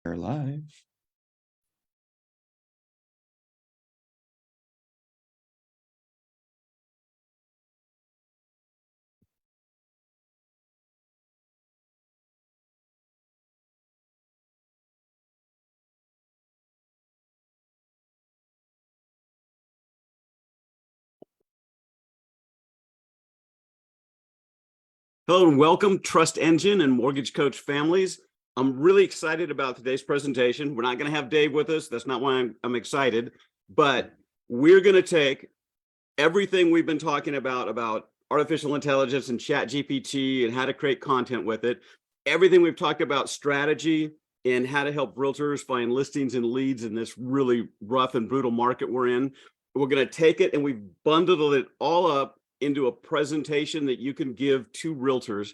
We're live. Hello and welcome, Trust Engine and Mortgage Coach families. I'm really excited about today's presentation. We're not going to have Dave with us. That's not why I'm excited, but we're going to take everything we've been talking about artificial intelligence and ChatGPT and how to create content with it, everything we've talked about strategy and how to help realtors find listings and leads in this really rough and brutal market we're in. We're going to take it and we've bundled it all up into a presentation that you can give to realtors.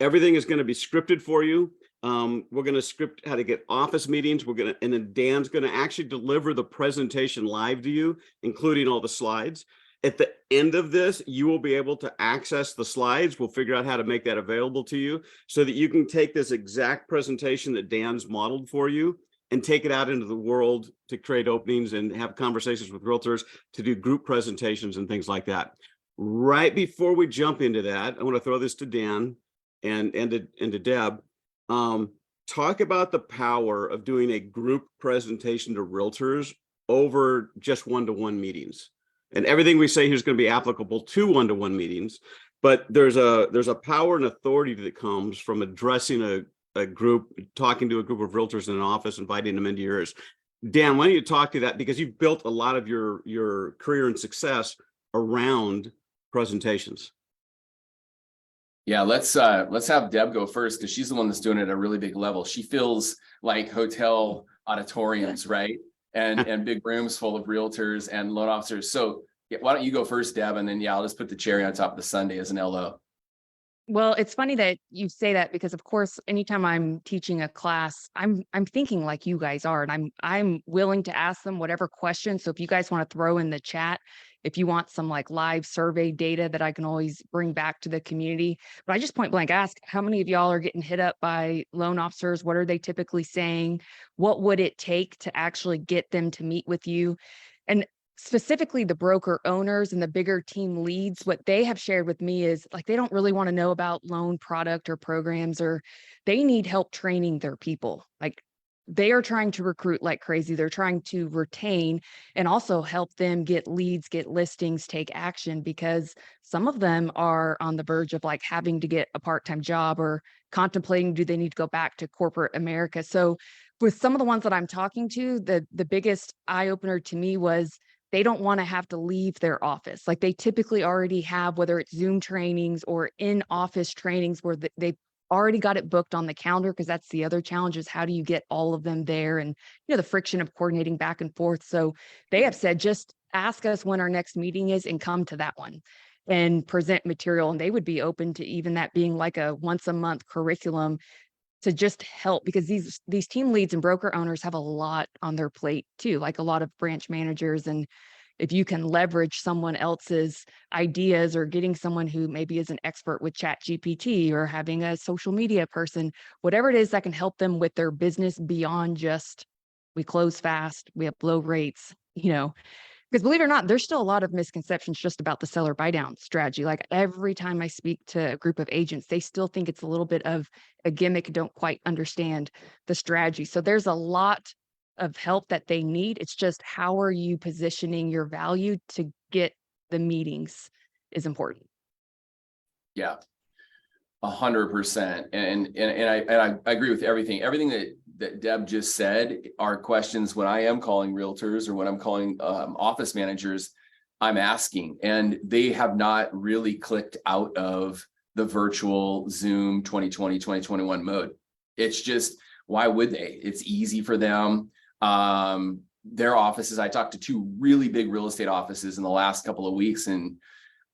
Everything is going to be scripted for you. We're going to script how to get office meetings. And then Dan's going to actually deliver the presentation live to you, including all the slides. At the end of this, you will be able to access the slides. We'll figure out how to make that available to you so that you can take this exact presentation that Dan's modeled for you and take it out into the world to create openings and have conversations with realtors, to do group presentations and things like that. Right before we jump into that, I want to throw this to Dan and to Deb. Talk about the power of doing a group presentation to realtors over just one-to-one meetings. And everything we say here is going to be applicable to one-to-one meetings, but there's a power and authority that comes from addressing a group, talking to a group of realtors in an office, inviting them into yours. Dan, why don't you talk to that, because you've built a lot of your career and success around presentations. Yeah, let's have Deb go first, because she's the one that's doing it at a really big level. She feels like hotel auditoriums, right? And big rooms full of realtors and loan officers. So yeah, why don't you go first, Deb, and then I'll just put the cherry on top of the sundae as an LO. Well, it's funny that you say that, because of course, anytime I'm teaching a class, I'm thinking like you guys are, and I'm willing to ask them whatever questions. So if you guys want to throw in the chat, if you want some like live survey data that I can always bring back to the community, but I just point blank ask, how many of y'all are getting hit up by loan officers? What are they typically saying? What would it take to actually get them to meet with you? And specifically the broker owners and the bigger team leads, what they have shared with me is like, they don't really want to know about loan product or programs, or they need help training their people. Like, they are trying to recruit like crazy. They're trying to retain and also help them get leads, get listings, take action, because some of them are on the verge of like having to get a part-time job or contemplating, do they need to go back to corporate America? So with some of the ones that I'm talking to, the biggest eye opener to me was they don't want to have to leave their office. Like, they typically already have, whether it's Zoom trainings or in-office trainings, where they've already got it booked on the calendar, because that's the other challenge, is how do you get all of them there, and the friction of coordinating back and forth. So they have said, just ask us when our next meeting is and come to that one and present material. And they would be open to even that being like a once a month curriculum to just help, because these team leads and broker owners have a lot on their plate too, like a lot of branch managers. And if you can leverage someone else's ideas, or getting someone who maybe is an expert with ChatGPT, or having a social media person, whatever it is that can help them with their business beyond just, we close fast, we have low rates, because believe it or not, there's still a lot of misconceptions just about the seller buy down strategy. Like, every time I speak to a group of agents, they still think it's a little bit of a gimmick, don't quite understand the strategy. So there's a lot of help that they need. It's just, how are you positioning your value to get the meetings is important. Yeah, 100%. And I agree with everything that Deb just said. Are questions when I am calling realtors, or when I'm calling office managers, I'm asking, and they have not really clicked out of the virtual Zoom 2020, 2021 mode. It's just, why would they? It's easy for them. Their offices, I talked to two really big real estate offices in the last couple of weeks, and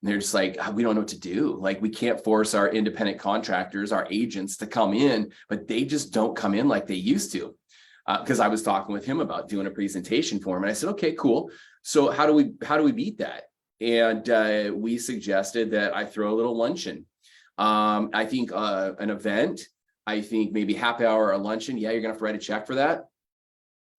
they're just like, we don't know what to do. Like, we can't force our independent contractors, our agents, to come in, but they just don't come in like they used to. Because I was talking with him about doing a presentation for him, and I said, okay, cool. So how do we beat that? And we suggested that I throw a little luncheon. I think an event I think maybe happy hour or luncheon. Yeah, you're gonna have to write a check for that.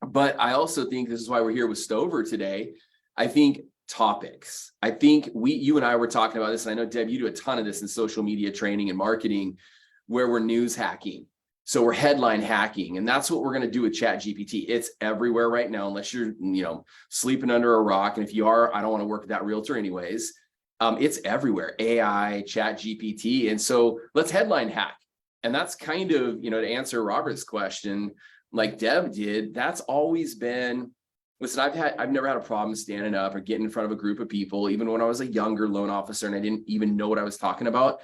But I also think this is why we're here with Stover today. I think topics. I think you and I were talking about this, and I know, Deb, you do a ton of this in social media training and marketing, where we're news hacking. So we're headline hacking, and that's what we're going to do with ChatGPT. It's everywhere right now, unless you're, sleeping under a rock. And if you are, I don't want to work with that realtor anyways. It's everywhere, AI, ChatGPT. And so let's headline hack. And that's kind of, to answer Robert's question, like Deb did, that's always been, listen, I've never had a problem standing up or getting in front of a group of people, even when I was a younger loan officer and I didn't even know what I was talking about.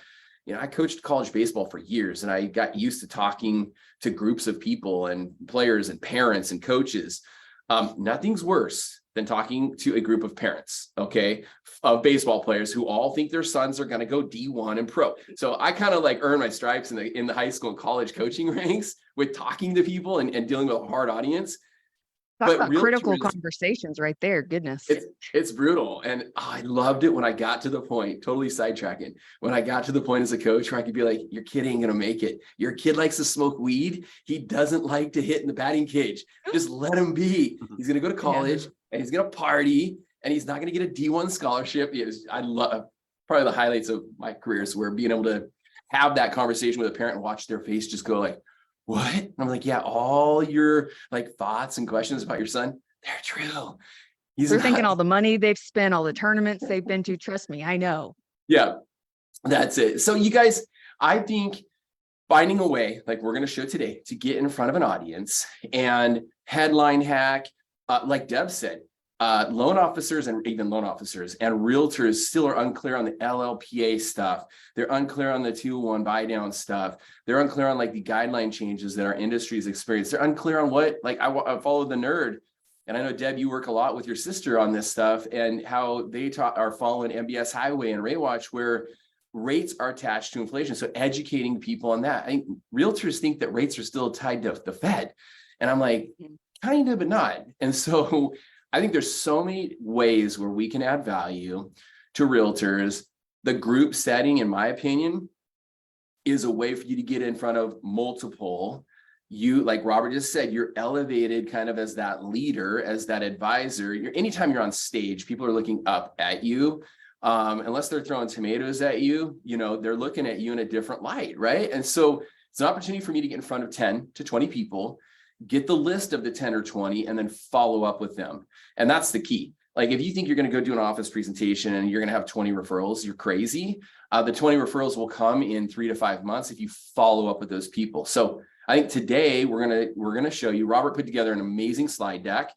I coached college baseball for years, and I got used to talking to groups of people and players and parents and coaches. Nothing's worse than talking to a group of parents, okay, of baseball players who all think their sons are going to go D1 and pro. So I kind of like earned my stripes in the high school and college coaching ranks with talking to people and dealing with a hard audience. Talk about critical conversations right there. Goodness. It's brutal. And I loved it when I got to the point, totally sidetracking, when I got to the point as a coach where I could be like, your kid ain't going to make it. Your kid likes to smoke weed. He doesn't like to hit in the batting cage. Just let him be. He's going to go to college and he's going to party and he's not going to get a D1 scholarship. I love probably the highlights of my career is where being able to have that conversation with a parent and watch their face just go like, what? And I'm like, yeah, all your like thoughts and questions about your son, they're true. They're thinking all the money they've spent, all the tournaments they've been to. Trust me, I know. Yeah, that's it. So you guys, I think finding a way, like we're going to show today, to get in front of an audience and headline hack, like Deb said, loan officers and realtors still are unclear on the LLPA stuff. They're unclear on the 2-1 buy down stuff. They're unclear on like the guideline changes that our industry has experienced. They're unclear on what, like I follow the nerd. And I know, Deb, you work a lot with your sister on this stuff and how they are following MBS Highway and RayWatch, where rates are attached to inflation. So educating people on that. I think realtors think that rates are still tied to the Fed. And I'm like, kind of, but not. And so I think there's so many ways where we can add value to realtors. The group setting, in my opinion, is a way for you to get in front of multiple. You, like Robert just said, you're elevated kind of as that leader, as that advisor. Anytime you're on stage, people are looking up at you. Unless they're throwing tomatoes at you, they're looking at you in a different light, right? And so it's an opportunity for me to get in front of 10 to 20 people, get the list of the 10 or 20, and then follow up with them. And that's the key. Like if you think you're going to go do an office presentation and you're going to have 20 referrals, you're crazy. The 20 referrals will come in 3 to 5 months if you follow up with those people. So I think today we're going to show you, Robert put together an amazing slide deck.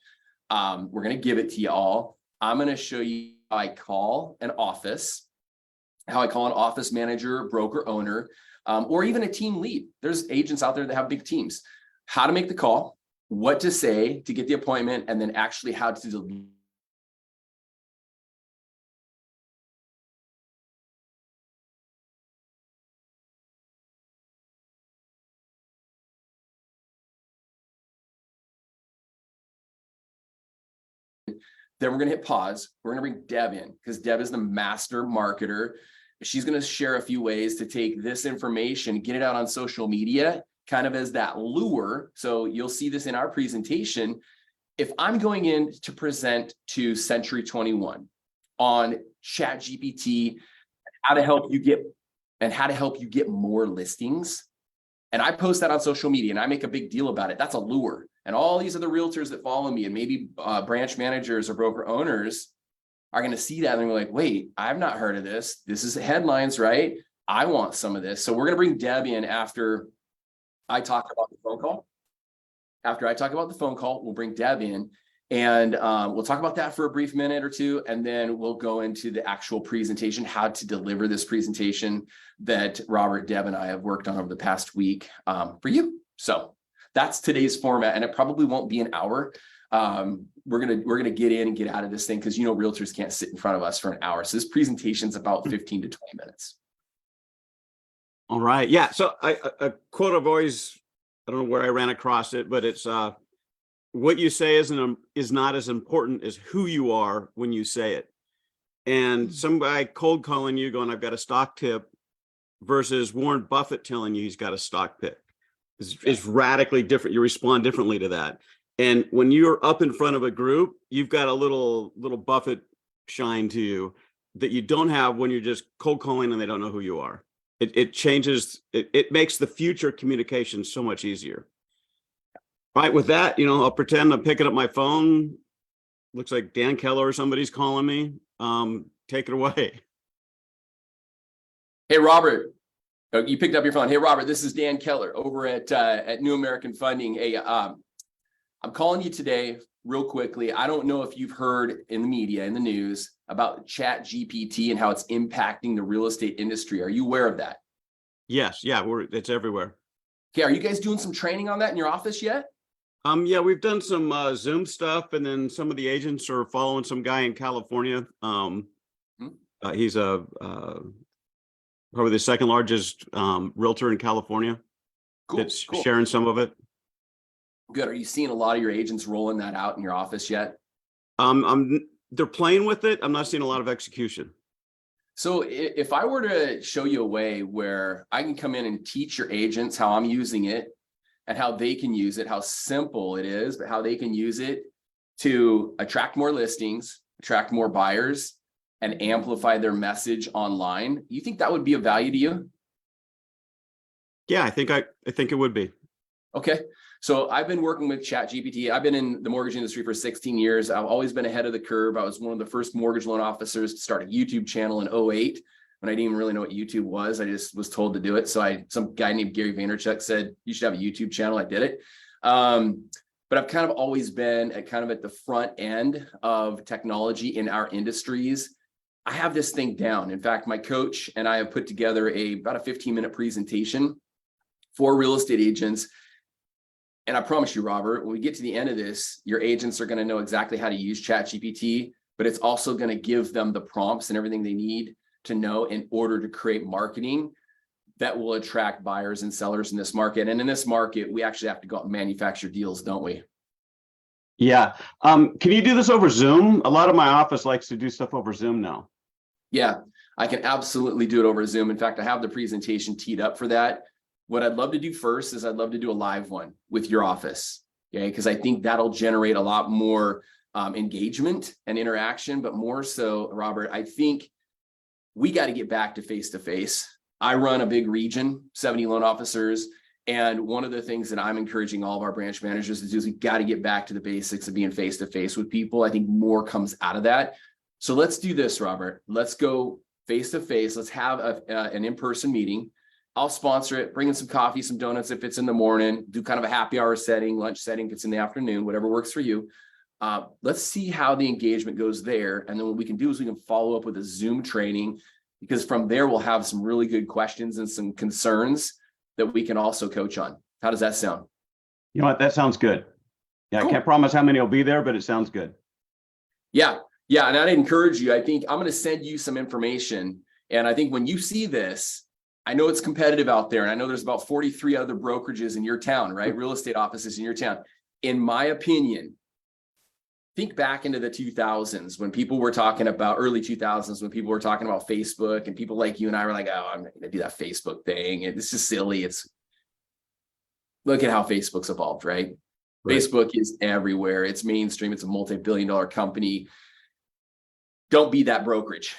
We're going to give it to you all. I'm going to show you how I call an office, how I call an office manager, broker owner, or even a team lead. There's agents out there that have big teams. How to make the call, what to say to get the appointment, and then actually how to deliver. Then we're going to hit pause. We're going to bring Deb in because Deb is the master marketer. She's going to share a few ways to take this information, get it out on social media, kind of as that lure. So you'll see this in our presentation. If I'm going in to present to Century 21 on ChatGPT, how to help you get more listings, and I post that on social media and I make a big deal about it, that's a lure. And all these other realtors that follow me and maybe branch managers or broker owners are going to see that and they're like, wait, I've not heard of this. This is headlines, right? I want some of this. So we're going to bring Deb in after I talk about the phone call. After I talk about the phone call, we'll bring Deb in and we'll talk about that for a brief minute or two. And then we'll go into the actual presentation, how to deliver this presentation that Robert, Deb, and I have worked on over the past week for you. So that's today's format, and it probably won't be an hour. We're gonna get in and get out of this thing because realtors can't sit in front of us for an hour. So this presentation's about 15 to 20 minutes. All right. Yeah. So a quote I've always, I don't know where I ran across it, but it's what you say is not as important as who you are when you say it. And some guy cold calling you going, I've got a stock tip, versus Warren Buffett telling you he's got a stock pick. is radically different. You respond differently to that. And when you're up in front of a group, you've got a little Buffett shine to you that you don't have when you're just cold calling and they don't know who you are. It changes, it makes the future communication so much easier. All right, with that, I'll pretend I'm picking up my phone. Looks like Dan Keller or somebody's calling me. Take it away. Hey, Robert. Oh, you picked up your phone. Hey, Robert, this is Dan Keller over at New American Funding. Hey, I'm calling you today real quickly. I don't know if you've heard in the media, in the news, about ChatGPT and how it's impacting the real estate industry. Are you aware of that? Yes, yeah, it's everywhere. Okay, are you guys doing some training on that in your office yet? Yeah, we've done some Zoom stuff, and then some of the agents are following some guy in California. He's probably the second largest realtor in California. Cool, That's cool. sharing some of it. Good. Are you seeing a lot of your agents rolling that out in your office yet? They're playing with it. I'm not seeing a lot of execution. So if I were to show you a way where I can come in and teach your agents how I'm using it and how they can use it, how simple it is, but how they can use it to attract more listings, attract more buyers, and amplify their message online, you think that would be of value to you? Yeah, I think it would be. Okay. So I've been working with ChatGPT. I've been in the mortgage industry for 16 years. I've always been ahead of the curve. I was one of the first mortgage loan officers to start a YouTube channel in 2008 when I didn't even really know what YouTube was. I just was told to do it. So some guy named Gary Vaynerchuk said, you should have a YouTube channel. I did it. But I've kind of always been at the front end of technology in our industries. I have this thing down. In fact, my coach and I have put together about a 15-minute presentation for real estate agents. And I promise you, Robert, when we get to the end of this, your agents are going to know exactly how to use ChatGPT, but it's also going to give them the prompts and everything they need to know in order to create marketing that will attract buyers and sellers in this market. And in this market, we actually have to go out and manufacture deals, don't we? Yeah. Can you do this over Zoom? A lot of my office likes to do stuff over Zoom now. Yeah, I can absolutely do it over Zoom. In fact, I have the presentation teed up for that. What I'd love to do first is I'd love to do a live one with your office, okay? Because I think that'll generate a lot more engagement and interaction, but more so, Robert, I think we got to get back to face-to-face. I run a big region, 70 loan officers, and one of the things that I'm encouraging all of our branch managers to do is we got to get back to the basics of being face-to-face with people. I think more comes out of that. So let's do this, Robert. Let's go face-to-face. Let's have an in-person meeting. I'll sponsor it, bring in some coffee, some donuts if it's in the morning, do kind of a happy hour setting, lunch setting if it's in the afternoon, whatever works for you. Let's see how the engagement goes there. And then what we can do is we can follow up with a Zoom training, because from there we'll have some really good questions and some concerns that we can also coach on. How does that sound? You know what? That sounds good. Yeah, cool. I can't promise how many will be there, but it sounds good. Yeah. Yeah. And I'd encourage you. I think I'm going to send you some information. And I think when you see this, I know it's competitive out there, and I know there's about 43 other brokerages in your town, right? Real estate offices in your town. In my opinion, think back into the 2000s when people were talking about early 2000s, when people were talking about Facebook, and people like you and I were like, oh, I'm not going to do that Facebook thing. It's just silly. Look at how Facebook's evolved, right? Facebook is everywhere. It's mainstream. It's a multi-billion-dollar company. Don't be that brokerage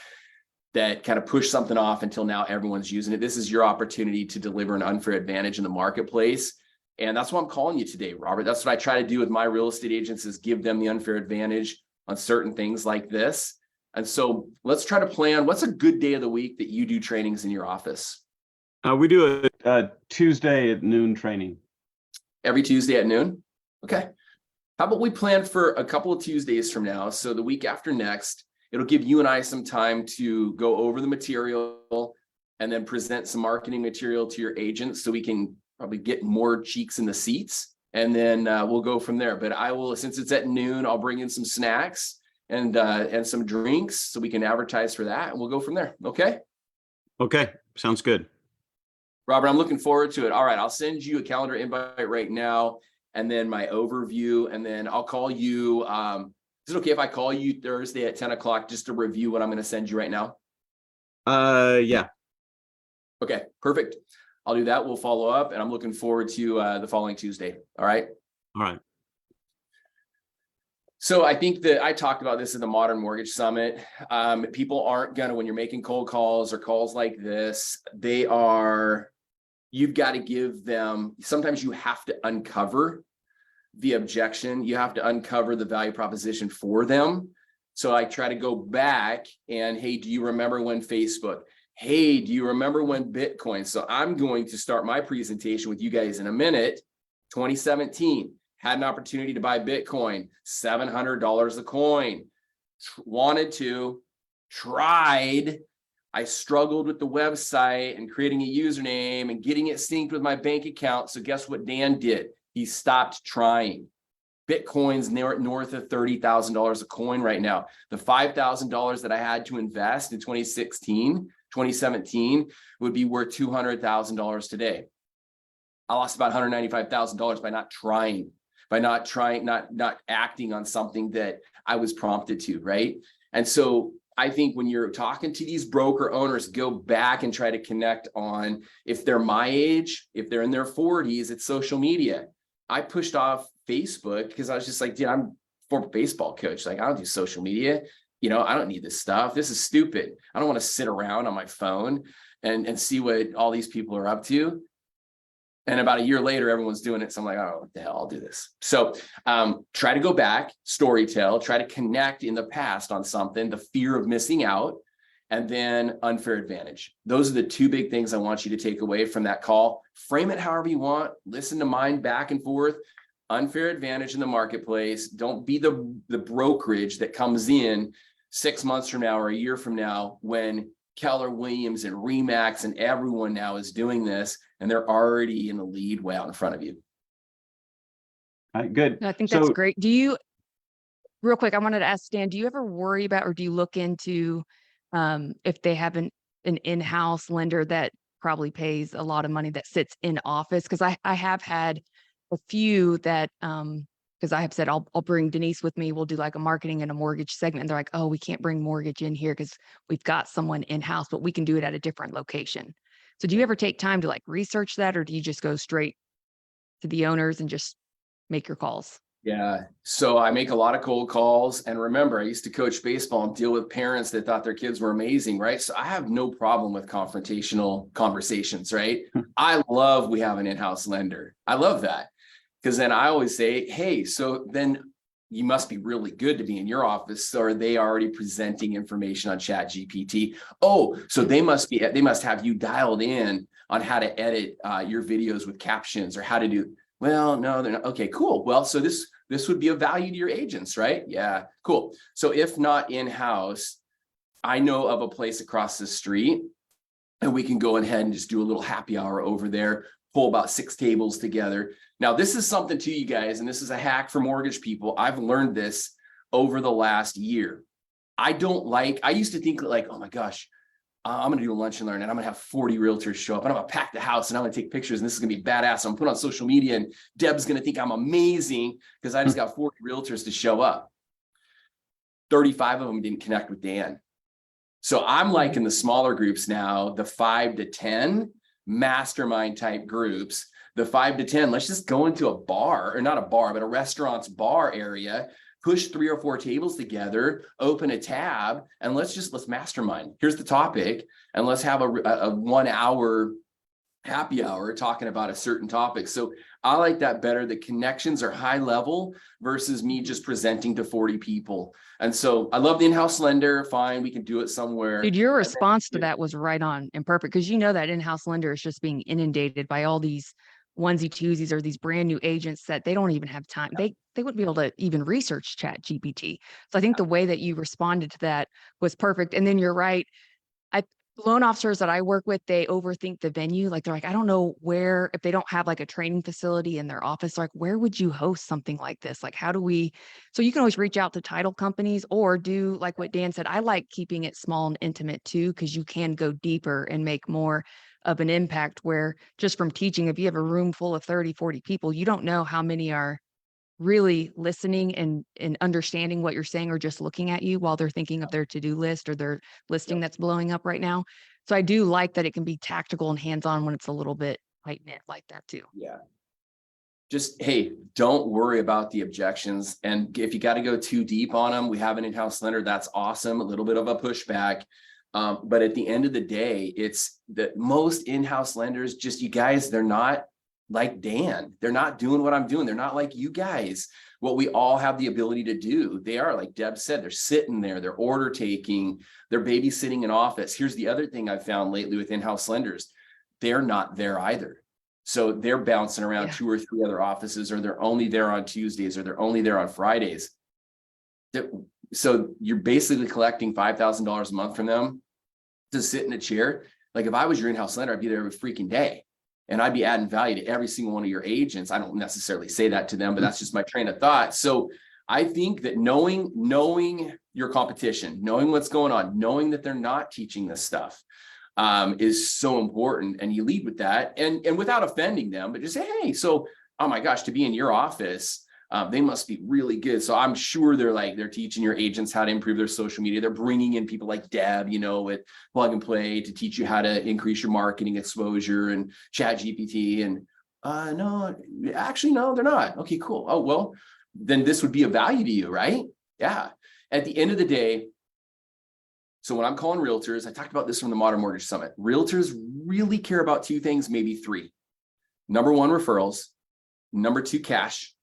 that kind of push something off until now everyone's using it. This is your opportunity to deliver an unfair advantage in the marketplace. And that's why I'm calling you today, Robert. That's what I try to do with my real estate agents, is give them the unfair advantage on certain things like this. And so let's try to plan, what's a good day of the week that you do trainings in your office? We do a Tuesday at noon training. Every Tuesday at noon? Okay. How about we plan for a couple of Tuesdays from now? So the week after next, it'll give you and I some time to go over the material and then present some marketing material to your agents so we can probably get more cheeks in the seats, and then we'll go from there. But I will, since it's at noon, I'll bring in some snacks and some drinks so we can advertise for that, and we'll go from there. Okay? Okay. Sounds good. Robert, I'm looking forward to it. All right. I'll send you a calendar invite right now, and then my overview, and then I'll call you. Is it okay if I call you Thursday at 10 o'clock just to review what I'm going to send you right now? Yeah. Okay, perfect. I'll do that. We'll follow up, and I'm looking forward to the following Tuesday. All right. All right. So I think that I talked about this at the Modern Mortgage Summit. People aren't gonna, when you're making cold calls or calls like this, you've got to give them, sometimes you have to uncover the objection. You have to uncover the value proposition for them. So I try to go back and, hey, do you remember when Facebook? Hey, do you remember when Bitcoin? So I'm going to start my presentation with you guys in a minute. 2017, had an opportunity to buy Bitcoin, $700 a coin. Wanted to, tried. I struggled with the website and creating a username and getting it synced with my bank account. So guess what Dan did? He stopped trying. Bitcoin's north of $30,000 a coin right now. The $5,000 that I had to invest in 2017 would be worth $200,000 today. I lost about $195,000 by not trying, not acting on something that I was prompted to, right? And so I think when you're talking to these broker owners, go back and try to connect on, if they're my age, if they're in their 40s, it's social media. I pushed off Facebook because I was just like, dude, I'm a former baseball coach. Like, I don't do social media. I don't need this stuff. This is stupid. I don't want to sit around on my phone and see what all these people are up to. And about a year later, everyone's doing it. So I'm like, oh, what the hell, I'll do this. So try to go back, storytell, try to connect in the past on something, the fear of missing out, and then unfair advantage. Those are the two big things I want you to take away from that call. Frame it however you want. Listen to mine back and forth. Unfair advantage in the marketplace. Don't be the brokerage that comes in 6 months from now or a year from now when Keller Williams and Remax and everyone now is doing this, and they're already in the lead way out in front of you. All right, good. I think that's great. Real quick, I wanted to ask Stan, do you ever worry about, or do you look into if they have an in-house lender that probably pays a lot of money that sits in office? Because I have had a few that, because I have said, I'll bring Denise with me. We'll do like a marketing and a mortgage segment. And they're like, oh, we can't bring mortgage in here because we've got someone in-house, but we can do it at a different location. So do you ever take time to like research that, or do you just go straight to the owners and just make your calls? Yeah. So I make a lot of cold calls. And remember, I used to coach baseball and deal with parents that thought their kids were amazing, right? So I have no problem with confrontational conversations, right? I love we have an in-house lender. I love that. Because then I always say, hey, so then you must be really good to be in your office. So are they already presenting information on ChatGPT? Oh, so they must have you dialed in on how to edit your videos with captions or how to do. Well, no, they're not. Okay, cool. Well, so this would be of value to your agents, right? Yeah, cool. So if not in-house, I know of a place across the street and we can go ahead and just do a little happy hour over there, pull about 6 tables together. Now, this is something to you guys, and this is a hack for mortgage people. I've learned this over the last year. I used to think like, oh my gosh, I'm going to do a lunch and learn and I'm going to have 40 realtors show up and I'm going to pack the house and I'm going to take pictures and this is going to be badass. I'm going to put on social media and Deb's going to think I'm amazing because I just got 40 realtors to show up. 35 of them didn't connect with Dan. So I'm like in the smaller groups now, the 5 to 10 mastermind type groups. The 5 to 10, let's just go into a bar, or not a bar, but a restaurant's bar area, push 3 or 4 tables together, open a tab, and let's mastermind. Here's the topic, and let's have a 1 hour happy hour talking about a certain topic. So I like that better. The connections are high level versus me just presenting to 40 people. And so I love the in-house lender. Fine, we can do it somewhere. Dude, your response to that was right on and perfect, because you know that in-house lender is just being inundated by all these onesie twosies or these brand new agents that they don't even have time. They wouldn't be able to even research ChatGPT. So I think the way that you responded to that was perfect. And then you're right. Loan officers that I work with, they overthink the venue. Like they're like, I don't know where, if they don't have like a training facility in their office, like where would you host something like this? Like, how do we, so you can always reach out to title companies or do like what Dan said. I like keeping it small and intimate too, because you can go deeper and make more of an impact where just from teaching, if you have a room full of 30, 40 people, you don't know how many are really listening and understanding what you're saying, or just looking at you while they're thinking of their to-do list or their listing that's blowing up right now. So I do like that it can be tactical and hands-on when it's a little bit tight knit like that too. Yeah. Just, hey, don't worry about the objections. And if you got to go too deep on them, we have an in-house lender. That's awesome. A little bit of a pushback. But at the end of the day, it's that most in-house lenders, just you guys, they're not like Dan. They're not doing what I'm doing. They're not like you guys, what we all have the ability to do. They are, like Deb said, they're sitting there, they're order taking, they're babysitting an office. Here's the other thing I've found lately with in-house lenders. They're not there either. So they're bouncing around 2 or 3 other offices, or they're only there on Tuesdays, or they're only there on Fridays. So you're basically collecting $5,000 a month from them to sit in a chair. Like if I was your in-house lender, I'd be there every freaking day, and I'd be adding value to every single one of your agents. I don't necessarily say that to them, but that's just my train of thought. So I think that knowing your competition, knowing what's going on, knowing that they're not teaching this stuff, is so important. And you lead with that, and without offending them, but just say, hey, so, oh my gosh, to be in your office, they must be really good. So I'm sure they're teaching your agents how to improve their social media. They're bringing in people like Deb, with Plug and Play to teach you how to increase your marketing exposure, and ChatGPT. And no, actually, no, they're not. Okay, cool. Oh, well, then this would be of value to you, right? Yeah. At the end of the day, so when I'm calling realtors, I talked about this from the Modern Mortgage Summit. Realtors really care about 2 things, maybe 3. Number 1, referrals. Number 2, cash.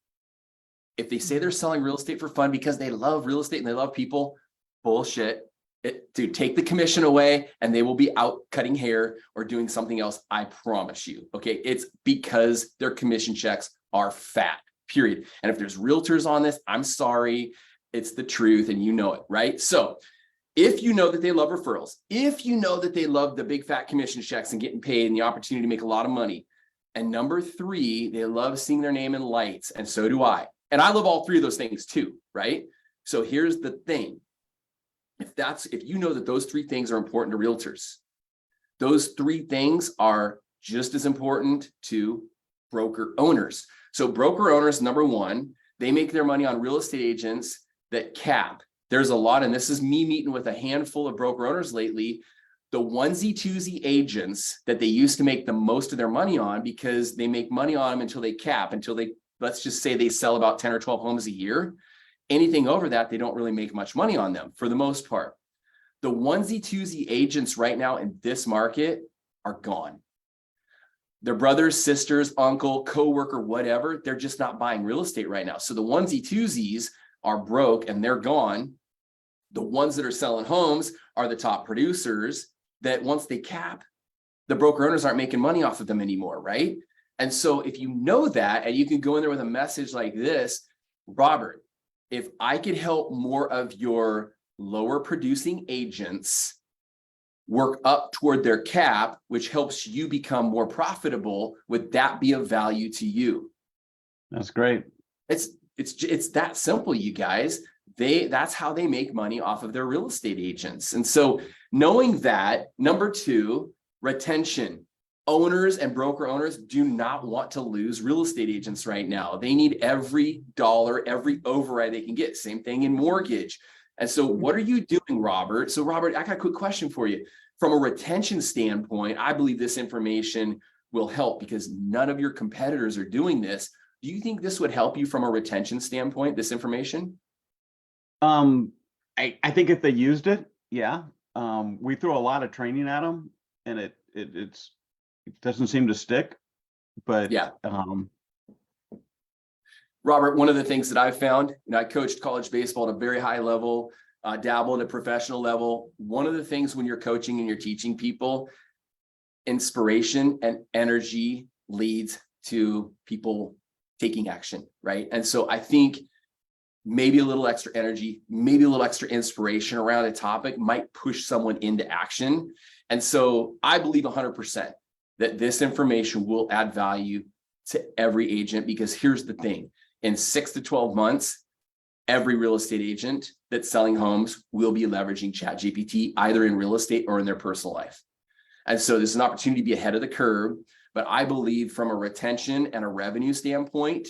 If they say they're selling real estate for fun because they love real estate and they love people, bullshit. Dude, take the commission away and they will be out cutting hair or doing something else. I promise you. Okay. It's because their commission checks are fat, period. And if there's realtors on this, I'm sorry. It's the truth and you know it, right? So if you know that they love referrals, if you know that they love the big fat commission checks and getting paid and the opportunity to make a lot of money, and number 3, they love seeing their name in lights, and so do I. And I love all 3 of those things too, right? So here's the thing. If you know that those 3 things are important to realtors, those 3 things are just as important to broker owners. So broker owners, number 1, they make their money on real estate agents that cap. There's a lot, and this is me meeting with a handful of broker owners lately, the onesie twosie agents that they used to make the most of their money on, because they make money on them until they cap, until they, let's just say they sell about 10 or 12 homes a year. Anything over that, they don't really make much money on them for the most part. The onesie twosie agents right now in this market are gone. Their brothers, sisters, uncle, coworker, whatever, they're just not buying real estate right now. So the onesie twosies are broke and they're gone. The ones that are selling homes are the top producers that once they cap, the broker owners aren't making money off of them anymore, right? And so if you know that, and you can go in there with a message like this, Robert, if I could help more of your lower producing agents work up toward their cap, which helps you become more profitable, would that be of value to you? That's great. It's that simple, you guys. That's how they make money off of their real estate agents. And so knowing that, number 2, retention. Owners and broker owners do not want to lose real estate agents right now. They need every dollar, every override they can get. Same thing in mortgage. And so what are you doing, Robert? So Robert, I got a quick question for you. From a retention standpoint, I believe this information will help because none of your competitors are doing this. Do you think this would help you from a retention standpoint, this information? I think if they used it, yeah. We throw a lot of training at them, and it doesn't seem to stick. But yeah, Robert, one of the things that I've found, I coached college baseball at a very high level, dabbled at a professional level. One of the things when you're coaching and you're teaching people, inspiration and energy leads to people taking action, right? And so I think maybe a little extra energy, maybe a little extra inspiration around a topic might push someone into action. And so I believe 100% that this information will add value to every agent, because here's the thing. In 6 to 12 months, every real estate agent that's selling homes will be leveraging ChatGPT either in real estate or in their personal life. And so there's an opportunity to be ahead of the curve. But I believe from a retention and a revenue standpoint,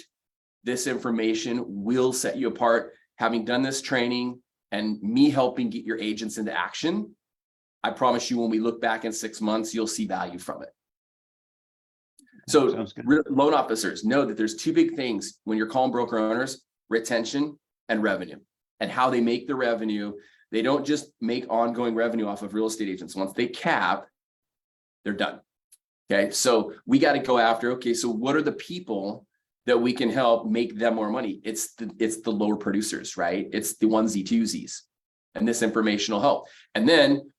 this information will set you apart. Having done this training and me helping get your agents into action, I promise you, when we look back in 6 months, you'll see value from it. So loan officers know that there's two big things when you're calling broker owners: retention and revenue, and how they make the revenue. They don't just make ongoing revenue off of real estate agents. Once they cap, they're done. Okay, so we got to go after, okay, so what are the people that we can help make them more money? It's the lower producers, right? It's the onesie twosies, and this information will help. And then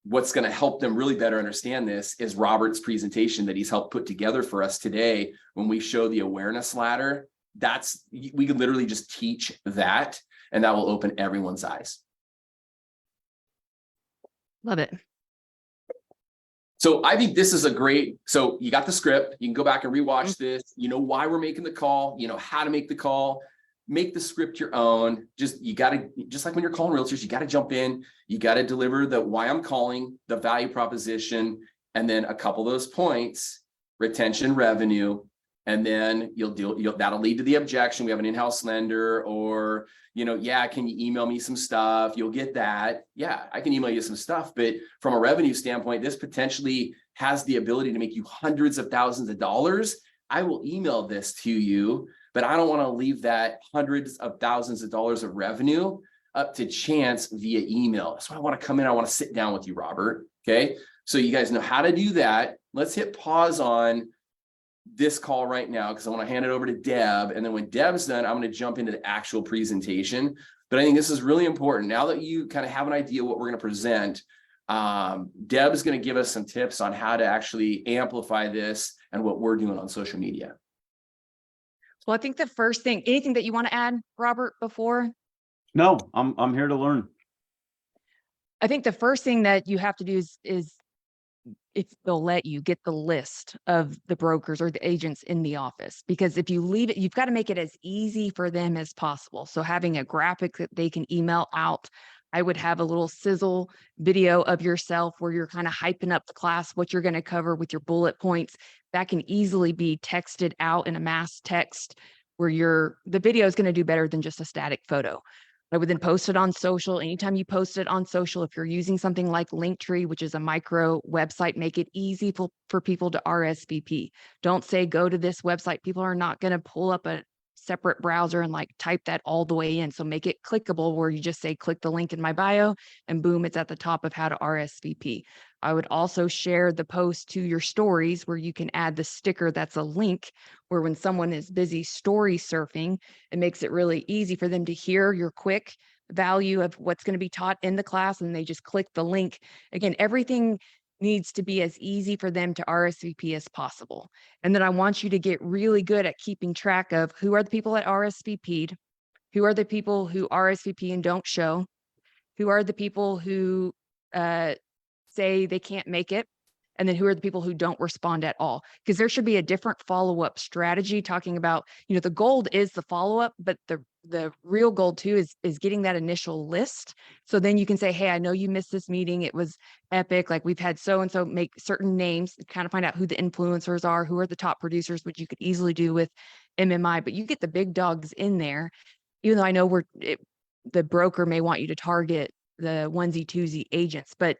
what's going to help them really better understand this is Robert's presentation that he's helped put together for us today. When we show the awareness ladder, we can literally just teach that, and that will open everyone's eyes. Love it. So I think this is a great, so you got the script, you can go back and rewatch this, you know why we're making the call, you know how to make the call, make the script your own. Just like when you're calling realtors, you got to jump in, you got to deliver the why I'm calling, the value proposition, and then a couple of those points, retention, revenue, and then that'll lead to the objection. We have an in-house lender, or, yeah, can you email me some stuff? You'll get that. Yeah, I can email you some stuff, but from a revenue standpoint, this potentially has the ability to make you hundreds of thousands of dollars. I will email this to you, but I don't want to leave that hundreds of thousands of dollars of revenue up to chance via email. So I want to come in, I want to sit down with you, Robert. Okay. So you guys know how to do that. Let's hit pause on this call right now, because I want to hand it over to Deb. And then when Deb's done, I'm going to jump into the actual presentation. But I think this is really important. Now that you kind of have an idea what we're going to present, Deb's going to give us some tips on how to actually amplify this and what we're doing on social media. Well, I think the first thing, anything that you want to add, Robert, before? No, I'm here to learn. I think the first thing that you have to do is if they'll let you get the list of the brokers or the agents in the office, because if you leave it, you've got to make it as easy for them as possible. So having a graphic that they can email out, I would have a little sizzle video of yourself where you're kind of hyping up the class, what you're going to cover with your bullet points. That can easily be texted out in a mass text where the video is going to do better than just a static photo. I would then post it on social. Anytime you post it on social, if you're using something like Linktree, which is a micro website, make it easy for people to RSVP. Don't say, go to this website. People are not going to pull up a separate browser and type that all the way in. So make it clickable, where you just say, click the link in my bio, and boom, it's at the top of how to RSVP. I would also share the post to your stories, where you can add the sticker that's a link, where when someone is busy story surfing, it makes it really easy for them to hear your quick value of what's going to be taught in the class, and they just click the link. Again, everything needs to be as easy for them to RSVP as possible. And then I want you to get really good at keeping track of who are the people that RSVP'd, who are the people who RSVP and don't show, who are the people who say they can't make it, and then who are the people who don't respond at all. Because there should be a different follow-up strategy, talking about, the gold is the follow-up, but the real goal too is getting that initial list. So then you can say, hey, I know you missed this meeting. It was epic. We've had so-and-so, make certain names, kind of find out who the influencers are, who are the top producers, which you could easily do with MMI, but you get the big dogs in there. Even though I know the broker may want you to target the onesie twosie agents, but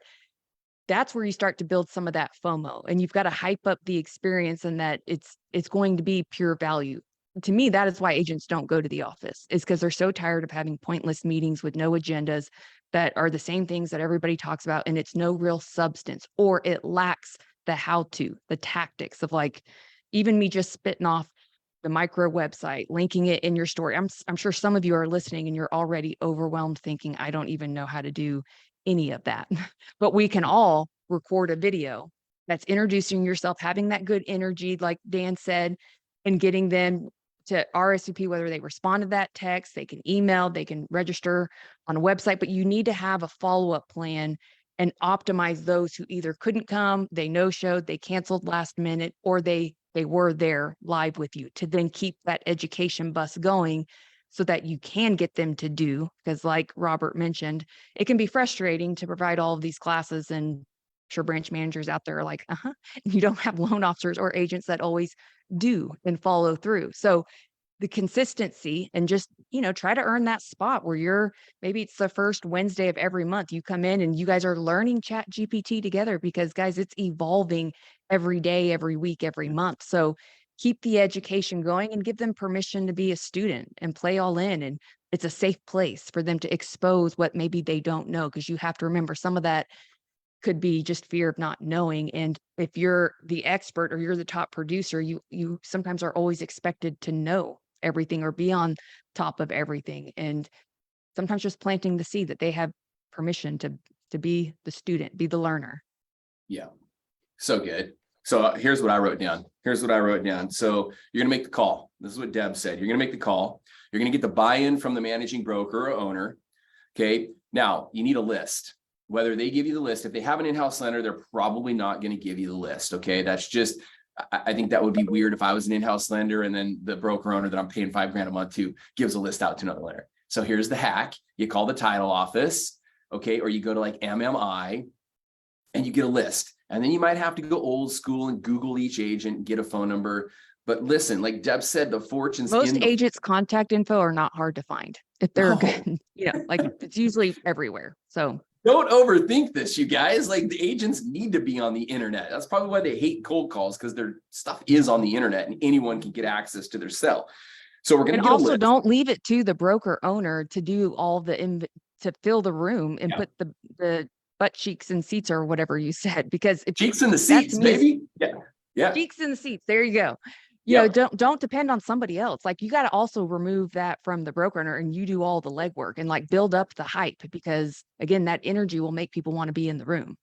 that's where you start to build some of that FOMO, and you've got to hype up the experience, and that it's going to be pure value. To me, that is why agents don't go to the office, is because they're so tired of having pointless meetings with no agendas that are the same things that everybody talks about, and it's no real substance, or it lacks the how-to, the tactics of even me just spitting off the micro website, linking it in your story. I'm sure some of you are listening and you're already overwhelmed thinking, I don't even know how to do any of that. But we can all record a video that's introducing yourself, having that good energy, like Dan said, and getting them to RSVP, whether they respond to that text, they can email, they can register on a website, but you need to have a follow-up plan and optimize those who either couldn't come, they no-showed, they canceled last minute, or they were there live with you, to then keep that education bus going, so that you can get them to do. Because like Robert mentioned, it can be frustrating to provide all of these classes, and I'm sure branch managers out there are like, you don't have loan officers or agents that always do and follow through. So the consistency and just, try to earn that spot where maybe it's the first Wednesday of every month. You come in and you guys are learning ChatGPT together because guys, it's evolving every day, every week, every month. So keep the education going and give them permission to be a student and play all in. And it's a safe place for them to expose what maybe they don't know. Because you have to remember some of that could be just fear of not knowing. And if you're the expert or you're the top producer, you sometimes are always expected to know everything or be on top of everything. And sometimes just planting the seed that they have permission to be the student, be the learner. Yeah. So good. So here's what I wrote down. So you're going to make the call. This is what Deb said. You're going to make the call. You're going to get the buy-in from the managing broker or owner. Okay. Now you need a list. Whether they give you the list, if they have an in-house lender, they're probably not going to give you the list. Okay. That's just, I think that would be weird if I was an in-house lender and then the broker owner that I'm paying $5,000 a month to gives a list out to another lender. So here's the hack. You call the title office. Okay. Or you go to like MMI and you get a list. And then you might have to go old school and Google each agent and get a phone number. But listen, like Deb said, the fortune's most agents' contact info are not hard to find if they're good. Like it's usually everywhere. So don't overthink this, you guys. Like the agents need to be on the internet. That's probably why they hate cold calls, because their stuff is on the internet and anyone can get access to their cell. So we're going to also don't leave it to the broker owner to do all to fill the room and put the butt cheeks in seats or whatever you said, because if cheeks in the seats, baby. Yeah. Cheeks in the seats. There you go. You know, don't depend on somebody else. Like you got to also remove that from the broker owner and you do all the legwork and like build up the hype, because again, that energy will make people want to be in the room.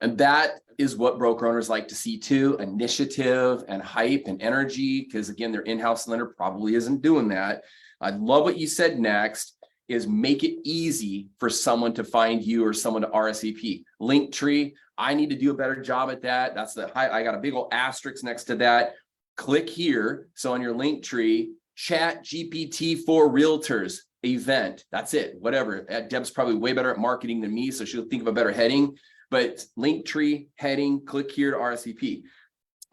And that is what broker owners like to see too: initiative and hype and energy. Because again, their in-house lender probably isn't doing that. I love what you said next is make it easy for someone to find you or someone to RSVP. Linktree, I need to do a better job at that. That's I got a big old asterisk next to that. Click here. So on your Linktree, ChatGPT for Realtors event. That's it. Whatever. Deb's probably way better at marketing than me, so she'll think of a better heading. But Linktree heading, click here to RSVP.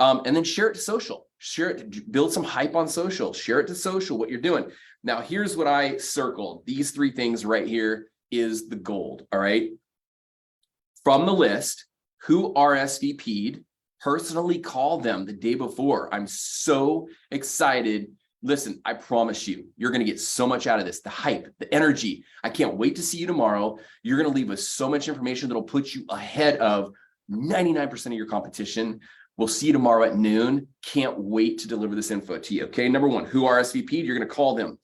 And then share it to social. Share it, build some hype on social. Share it to social, what you're doing. Now, here's what I circled. These three things right here is the gold. All right. From the list, who RSVP'd, personally call them the day before. I'm so excited. Listen, I promise you, you're going to get so much out of this. The hype, the energy. I can't wait to see you tomorrow. You're going to leave with so much information that'll put you ahead of 99% of your competition. We'll see you tomorrow at noon. Can't wait to deliver this info to you. Okay. Number one, who RSVP'd, you're going to call them.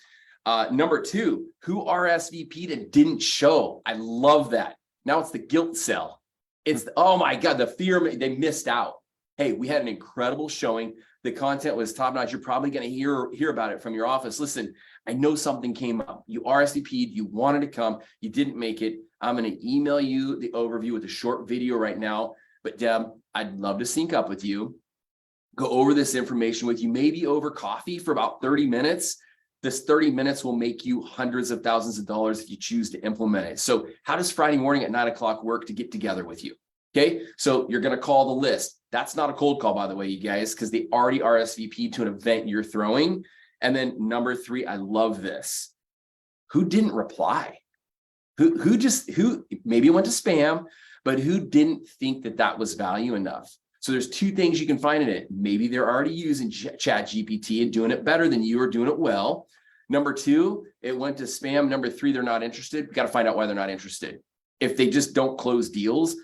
Number two, who RSVP'd and didn't show. I love that. Now it's the guilt cell. It's, oh my God, the fear, they missed out. Hey, we had an incredible showing. The content was top notch. You're probably going to hear about it from your office. Listen, I know something came up. You RSVP'd, you wanted to come, you didn't make it. I'm going to email you the overview with a short video right now. But Deb, I'd love to sync up with you, go over this information with you, maybe over coffee for about 30 minutes. This 30 minutes will make you hundreds of thousands of dollars if you choose to implement it. So how does Friday morning at 9 o'clock work to get together with you? Okay, so you're going to call the list. That's not a cold call, by the way, you guys, because they already RSVP'd to an event you're throwing. And then number three, I love this. Who didn't reply? Who maybe went to spam, but who didn't think that was value enough? So there's two things you can find in it. Maybe they're already using ChatGPT and doing it better than you or doing it well. Number two, it went to spam. Number three, they're not interested. Got to find out why they're not interested. If they just don't close deals,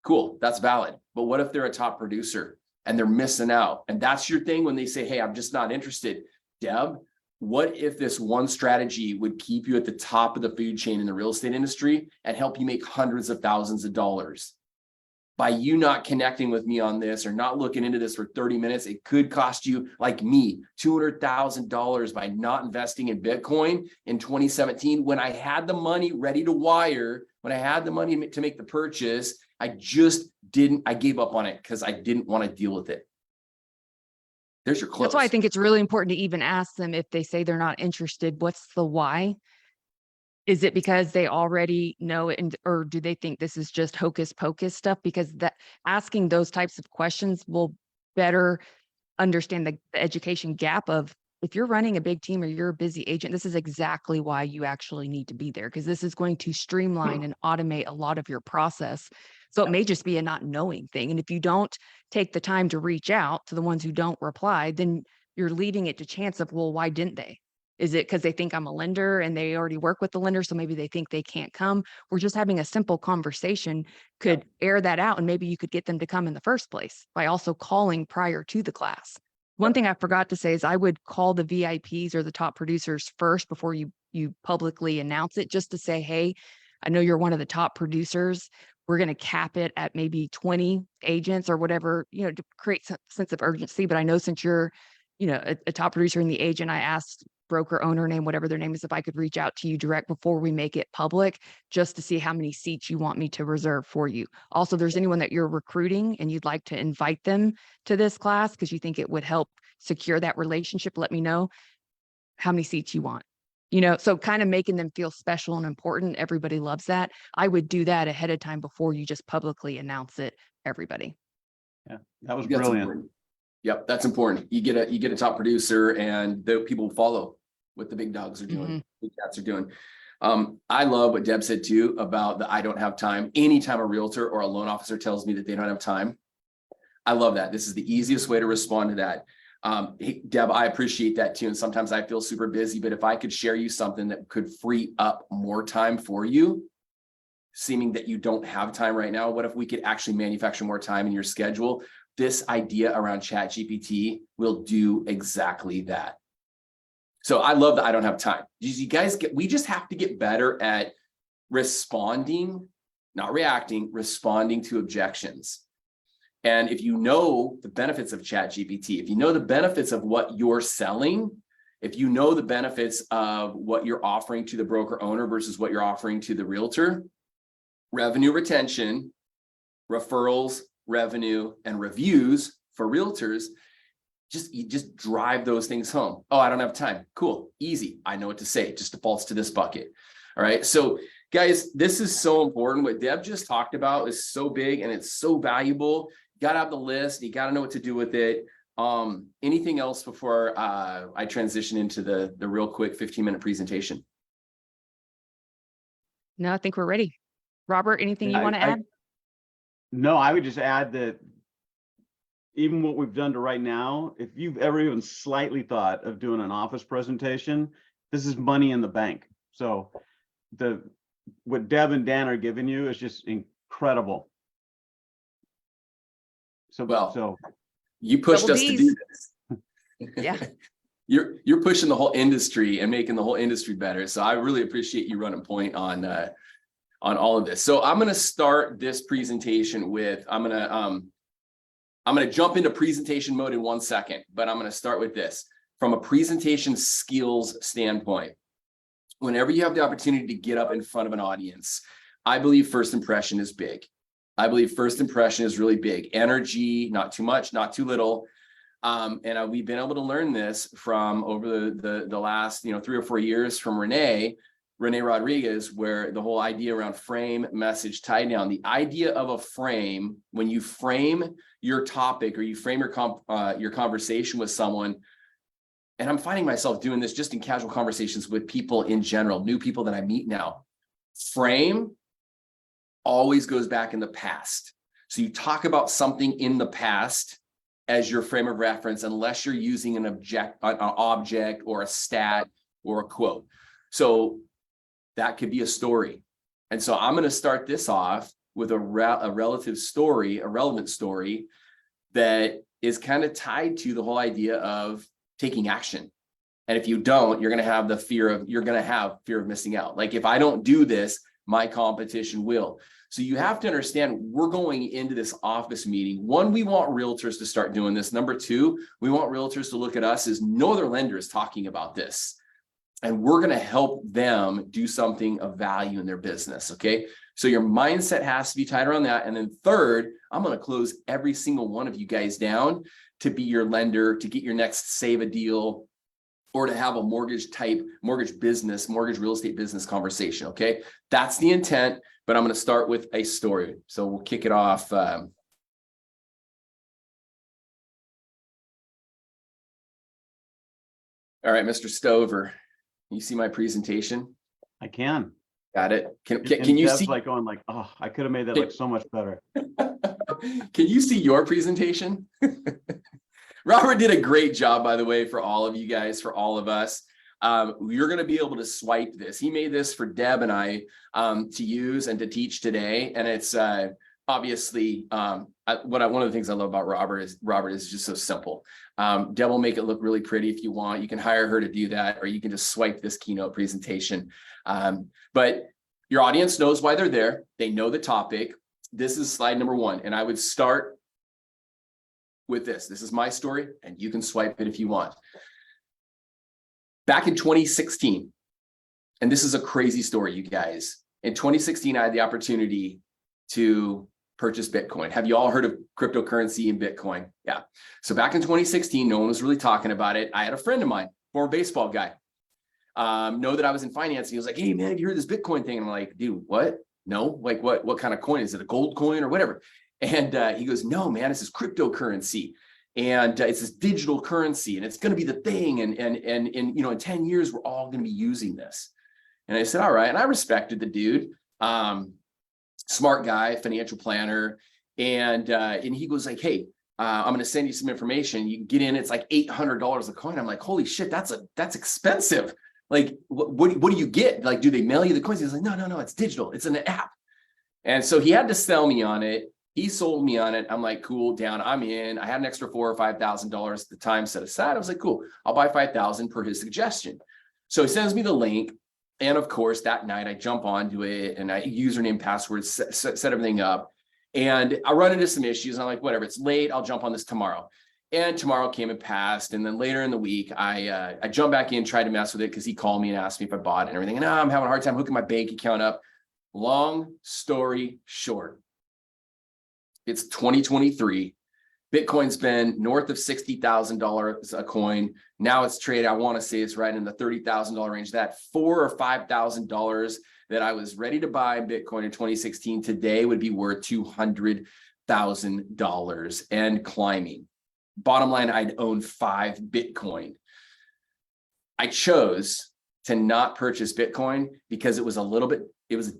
cool, that's valid. But what if they're a top producer and they're missing out? And that's your thing when they say, hey, I'm just not interested. Deb, what if this one strategy would keep you at the top of the food chain in the real estate industry and help you make hundreds of thousands of dollars? By you not connecting with me on this or not looking into this for 30 minutes, it could cost you, like me, $200,000 by not investing in Bitcoin in 2017 when I had the money ready to wire, when I had the money to make the purchase. I gave up on it because I didn't want to deal with it. There's your close. That's why I think it's really important to even ask them if they say they're not interested, what's the why? Is it because they already know it, or do they think this is just hocus pocus stuff? Because asking those types of questions will better understand the education gap of if you're running a big team or you're a busy agent, this is exactly why you actually need to be there, because this is going to streamline and automate a lot of your process. So it may just be a not knowing thing. And if you don't take the time to reach out to the ones who don't reply, then you're leaving it to chance of, well, why didn't they? Is it because they think I'm a lender and they already work with the lender, so maybe they think they can't come? We're just having a simple conversation could air that out, and maybe you could get them to come in the first place by also calling prior to the class. One thing I forgot to say is I would call the VIPs or the top producers first before you publicly announce it, just to say, hey, I know you're one of the top producers. We're going to cap it at maybe 20 agents or whatever, to create some sense of urgency. But I know since you're, a top producer in the agent, I asked broker owner name, whatever their name is, if I could reach out to you direct before we make it public, just to see how many seats you want me to reserve for you. Also, if there's anyone that you're recruiting and you'd like to invite them to this class because you think it would help secure that relationship, let me know how many seats you want. So kind of making them feel special and important. Everybody loves that. I would do that ahead of time before you just publicly announce it, everybody. Yeah, that was That's brilliant. important. Yep, that's important. You get a top producer, and the people follow what the big dogs are doing, big cats are doing. I love what Deb said too about the I don't have time. Anytime a realtor or a loan officer tells me that they don't have time, I love that. This is the easiest way to respond to that. Hey, Deb, I appreciate that too. And sometimes I feel super busy, but if I could share you something that could free up more time for you, seeming that you don't have time right now, what if we could actually manufacture more time in your schedule? This idea around ChatGPT will do exactly that. So I love that I don't have time. You guys we just have to get better at responding, not reacting, responding to objections. And if you know the benefits of ChatGPT, if you know the benefits of what you're selling, if you know the benefits of what you're offering to the broker owner versus what you're offering to the realtor, revenue retention, referrals, revenue, and reviews for realtors, you just drive those things home. Oh, I don't have time. Cool, easy. I know what to say. It just defaults to this bucket. All right. So guys, this is so important. What Deb just talked about is so big and it's so valuable. You got to have the list. You got to know what to do with it. Anything else before I transition into the real quick 15-minute presentation? No, I think we're ready. Robert, anything you want to add? No, I would just add that even what we've done to right now, if you've ever even slightly thought of doing an office presentation, this is money in the bank. So what Deb and Dan are giving you is just incredible. So you pushed us to do this. Yeah. You're pushing the whole industry and making the whole industry better. So I really appreciate you running point on all of this. So I'm going to start this presentation with, I'm going to jump into presentation mode in 1 second, but I'm going to start with this. From a presentation skills standpoint, whenever you have the opportunity to get up in front of an audience, I believe first impression is big. I believe first impression is really big. Energy, not too much, not too little. And we've been able to learn this from over the last 3 or 4 years from Renee Rodriguez, where the whole idea around frame, message, tie down, the idea of a frame, when you frame your topic or you frame your conversation with someone, and I'm finding myself doing this just in casual conversations with people in general, new people that I meet now, frame always goes back in the past. So you talk about something in the past as your frame of reference, unless you're using an object or a stat or a quote. So that could be a story. And so I'm going to start this off with a relevant story that is kind of tied to the whole idea of taking action. And if you don't, you're going to have fear of missing out. Like, if I don't do this, my competition will. So you have to understand, we're going into this office meeting. One, we want realtors to start doing this. Number two, we want realtors to look at us as no other lender is talking about this. And we're going to help them do something of value in their business. Okay. So your mindset has to be tied around that. And then third, I'm going to close every single one of you guys down to be your lender, to get your next save a deal, or to have a mortgage real estate business conversation. Okay. That's the intent, but I'm going to start with a story. So we'll kick it off. All right, Mr. Stover, you see my presentation? I can. Got it. Can And you Deb's see? like going like, oh, I could have made that look so much better. Can you see your presentation? Robert did a great job, by the way, for all of you guys, for all of us. You're going to be able to swipe this. He made this for Deb and I to use and to teach today. And it's obviously one of the things I love about Robert is just so simple. Deb will make it look really pretty if you want. You can hire her to do that, or you can just swipe this keynote presentation. But your audience knows why they're there. They know the topic. This is slide number 1. And I would start with this. This is my story, and you can swipe it if you want. Back in 2016, and this is a crazy story, you guys. In 2016, I had the opportunity to purchase Bitcoin. Have you all heard of cryptocurrency and Bitcoin? Yeah. So back in 2016, no one was really talking about it. I had a friend of mine, former baseball guy, know that I was in finance. He was like, hey man, have you heard this Bitcoin thing? And I'm like, dude, what? No, like what kind of coin? Is it a gold coin or whatever? And he goes, no, man, this is cryptocurrency. And it's this digital currency, and it's going to be the thing. And in 10 years, we're all going to be using this. And I said, all right. And I respected the dude, smart guy, financial planner. And he goes like, hey, I'm going to send you some information. You can get in. It's like $800 a coin. I'm like, holy shit, that's expensive. Like, what do you get? Like, do they mail you the coins? He's like, no, it's digital. It's an app. And so he had to sell me on it. He sold me on it. I'm like, cool, down. I'm in. I had an extra $4,000 or $5,000 at the time set aside. I was like, cool, I'll buy 5,000 per his suggestion. So he sends me the link. And of course, that night I jump onto it and I username, password, set everything up. And I run into some issues. I'm like, whatever, it's late. I'll jump on this tomorrow. And tomorrow came and passed. And then later in the week, I jumped back in, tried to mess with it because he called me and asked me if I bought it and everything. And I'm having a hard time hooking my bank account up. Long story short, it's 2023. Bitcoin's been north of $60,000 a coin. Now it's traded, I want to say it's right in the $30,000 range. That $4,000 or $5,000 that I was ready to buy Bitcoin in 2016 today would be worth $200,000 and climbing. Bottom line, I'd own 5 Bitcoin. I chose to not purchase Bitcoin because it was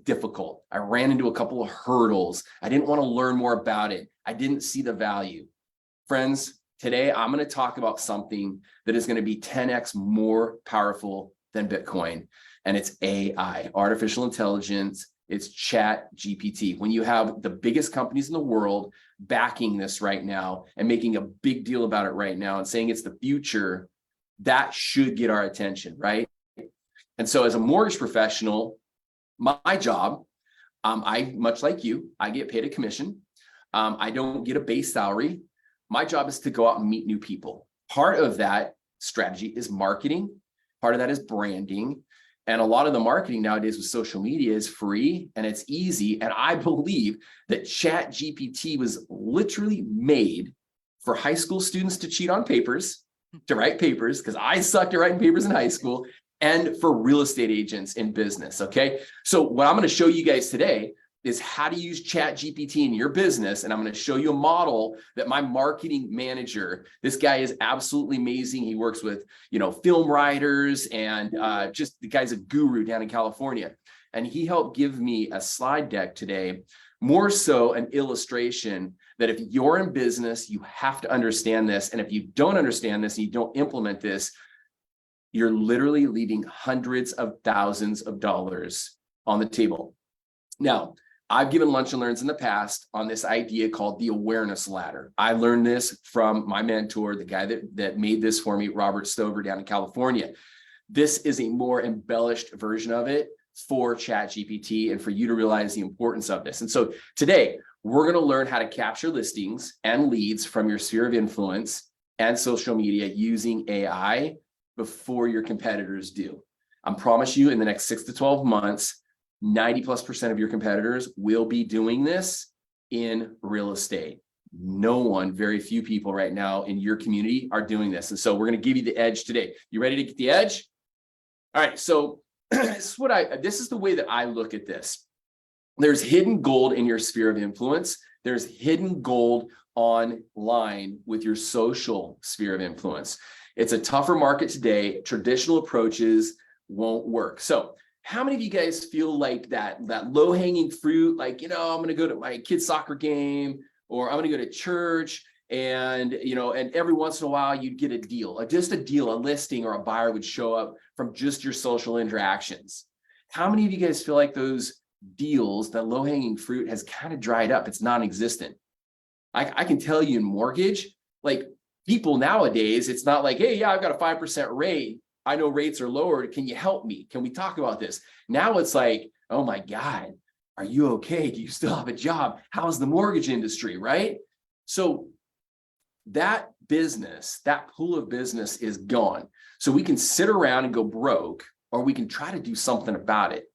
difficult. I ran into a couple of hurdles. I didn't want to learn more about it. I didn't see the value. Friends, today I'm going to talk about something that is going to be 10x more powerful than Bitcoin. And it's AI, artificial intelligence. It's ChatGPT. When you have the biggest companies in the world backing this right now and making a big deal about it right now and saying it's the future, that should get our attention, right? And so as a mortgage professional, my job, much like you, I get paid a commission. I don't get a base salary. My job is to go out and meet new people. Part of that strategy is marketing. Part of that is branding. And a lot of the marketing nowadays with social media is free and it's easy. And I believe that ChatGPT was literally made for high school students to cheat on papers, to write papers, because I sucked at writing papers in high school, and for real estate agents in business, okay? So what I'm going to show you guys today is how to use ChatGPT in your business. And I'm going to show you a model that my marketing manager, this guy is absolutely amazing. He works with, film writers and just the guy's a guru down in California. And he helped give me a slide deck today, more so an illustration that if you're in business, you have to understand this. And if you don't understand this and you don't implement this, you're literally leaving hundreds of thousands of dollars on the table. Now, I've given lunch and learns in the past on this idea called the awareness ladder. I learned this from my mentor, the guy that made this for me, Robert Stover down in California. This is a more embellished version of it for ChatGPT and for you to realize the importance of this. And so today, we're going to learn how to capture listings and leads from your sphere of influence and social media using AI before your competitors do. I promise you in the next 6 to 12 months, 90+% of your competitors will be doing this in real estate. No one, very few people right now in your community are doing this. And so we're going to give you the edge today. You ready to get the edge? All right. So this is the way that I look at this. There's hidden gold in your sphere of influence. There's hidden gold online with your social sphere of influence. It's a tougher market today. Traditional approaches won't work. So how many of you guys feel like that low-hanging fruit, like, I'm going to go to my kid's soccer game, or I'm going to go to church, and, and every once in a while you'd get a deal, just a deal, a listing or a buyer would show up from just your social interactions. How many of you guys feel like those deals, that low-hanging fruit has kind of dried up? It's non-existent. I can tell you in mortgage, like people nowadays, it's not like, hey, yeah, I've got a 5% rate. I know rates are lower. Can you help me? Can we talk about this? Now it's like, oh my God, are you okay? Do you still have a job? How's the mortgage industry, right? So that business, that pool of business is gone. So we can sit around and go broke, or we can try to do something about it.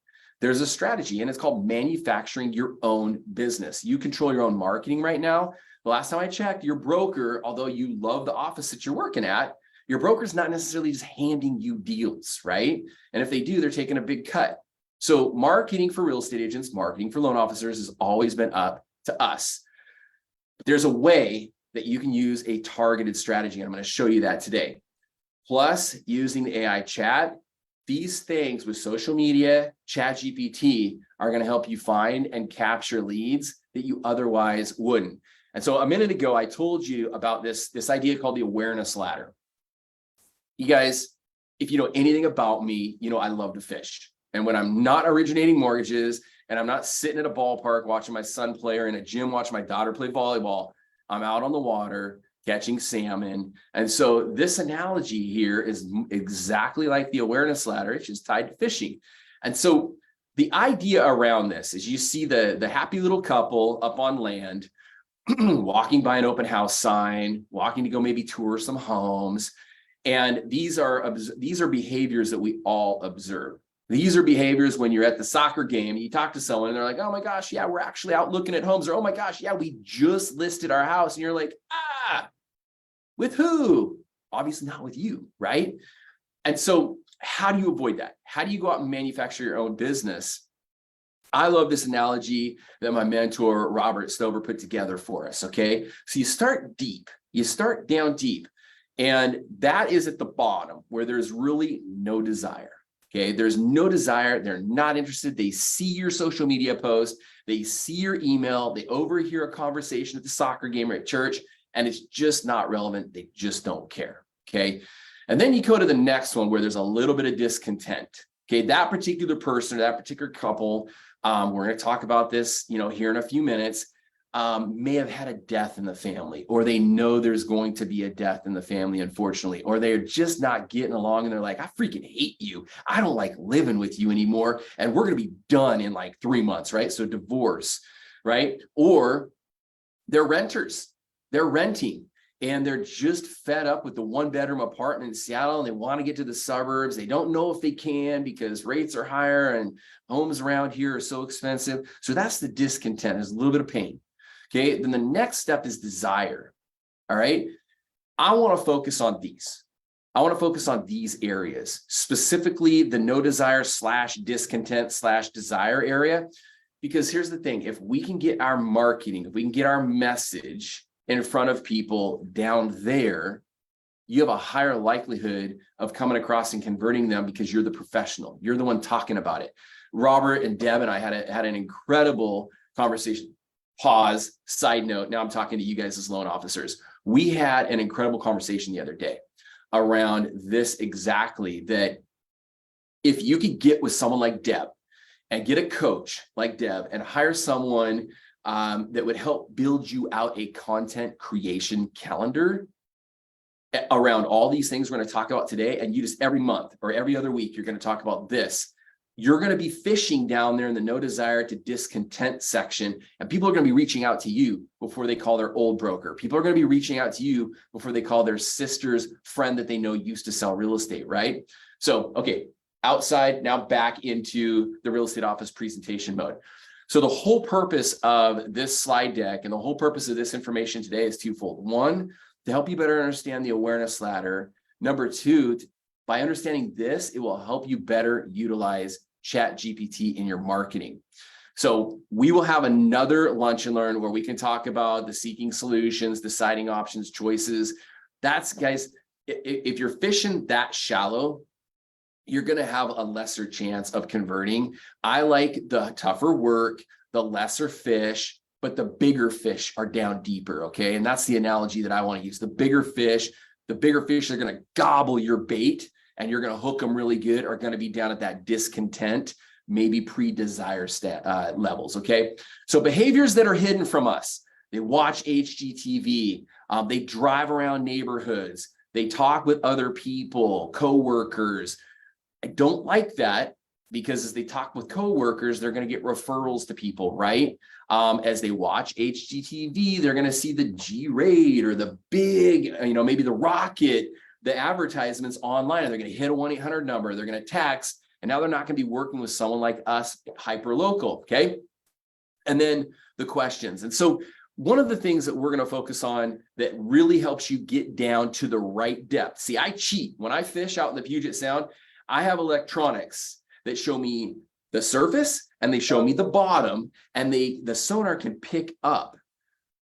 There's a strategy, and it's called manufacturing your own business. You control your own marketing right now. The last time I checked, your broker, although you love the office that you're working at, your broker's not necessarily just handing you deals, right? And if they do, they're taking a big cut. So marketing for real estate agents, marketing for loan officers has always been up to us. But there's a way that you can use a targeted strategy, and I'm going to show you that today. Plus, using the AI chat, these things with social media, ChatGPT are going to help you find and capture leads that you otherwise wouldn't. And so a minute ago, I told you about this idea called the awareness ladder. You guys, if you know anything about me, you know I love to fish. And when I'm not originating mortgages and I'm not sitting at a ballpark watching my son play, or in a gym watching my daughter play volleyball, I'm out on the water catching salmon. And so this analogy here is exactly like the awareness ladder. It's just tied to fishing. And so the idea around this is you see the happy little couple up on land, walking by an open house sign, walking to go maybe tour some homes. And these are behaviors that we all observe. These are behaviors when you're at the soccer game, you talk to someone and they're like, oh my gosh, yeah, we're actually out looking at homes. Or, oh my gosh, yeah, we just listed our house. And you're like, with who? Obviously not with you, right? And so how do you avoid that? How do you go out and manufacture your own business? I love this analogy that my mentor, Robert Stover, put together for us, okay? So you start deep, you start down deep, and that is at the bottom where there's really no desire. Okay, there's no desire. They're not interested. They see your social media post. They see your email. They overhear a conversation at the soccer game or at church, and it's just not relevant. They just don't care. Okay, and then you go to the next one where there's a little bit of discontent. Okay, that particular person or that particular couple, we're going to talk about this, here in a few minutes, may have had a death in the family, or they know there's going to be a death in the family, unfortunately, or they're just not getting along and they're like, I freaking hate you. I don't like living with you anymore. And we're going to be done in like 3 months, right? So divorce, right? Or they're renters, they're renting and they're just fed up with the 1-bedroom apartment in Seattle and they want to get to the suburbs. They don't know if they can because rates are higher and homes around here are so expensive. So that's the discontent. There's a little bit of pain. Okay, then the next step is desire. All right, I want to focus on these. I want to focus on these areas, specifically the no desire / discontent / desire area. Because here's the thing, if we can get our marketing, if we can get our message in front of people down there, you have a higher likelihood of coming across and converting them because you're the professional. You're the one talking about it. Robert and Deb and I had an incredible conversation. Pause, side note, now I'm talking to you guys as loan officers. We had an incredible conversation the other day around this exactly, that if you could get with someone like Deb and get a coach like Deb and hire someone that would help build you out a content creation calendar around all these things we're going to talk about today, and you just every month or every other week, you're going to talk about this. You're going to be fishing down there in the no desire to discontent section, and people are going to be reaching out to you before they call their old broker. People are going to be reaching out to you before they call their sister's friend that they know used to sell real estate, right? So, okay, outside, now back into the real estate office presentation mode. So the whole purpose of this slide deck and the whole purpose of this information today is twofold. One, to help you better understand the awareness ladder. Number two, by understanding this, it will help you better utilize ChatGPT in your marketing. So we will have another lunch and learn where we can talk about the seeking solutions, deciding options, choices. That's, guys, if you're fishing that shallow, you're going to have a lesser chance of converting. I like the tougher work, the lesser fish, but the bigger fish are down deeper. Okay. And that's the analogy that I want to use. The bigger fish are going to gobble your bait, and you're going to hook them really good, are going to be down at that discontent, maybe pre-desire levels. Okay. So behaviors that are hidden from us: they watch HGTV, they drive around neighborhoods, they talk with other people, coworkers. I don't like that, because as they talk with coworkers, they're going to get referrals to people, right? As they watch HGTV, they're going to see the G-Rate or the big, maybe the Rocket, the advertisements online, and they're going to hit a 1-800 number. They're going to text, and now they're not going to be working with someone like us, hyper local. Okay. And then the questions. And so one of the things that we're going to focus on that really helps you get down to the right depth. See, I cheat when I fish out in the Puget Sound. I have electronics that show me the surface and they show me the bottom, and the sonar can pick up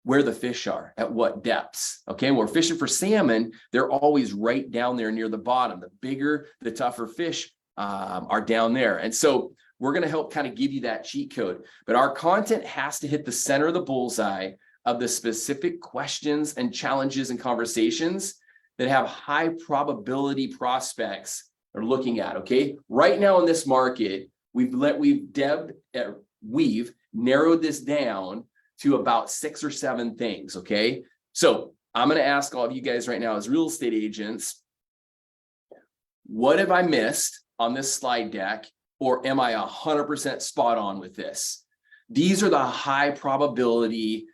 where the fish are at what depths. Okay, when we're fishing for salmon, they're always right down there near the bottom. The bigger, the tougher fish are down there. And so we're going to help kind of give you that cheat code, but our content has to hit the center of the bullseye of the specific questions and challenges and conversations that have high probability prospects are looking at. Okay, right now in this market, we've narrowed this down to about 6 or 7 things. Okay, so I'm going to ask all of you guys right now as real estate agents, what have I missed on this slide deck, or am I 100% spot on with this? These are the high probability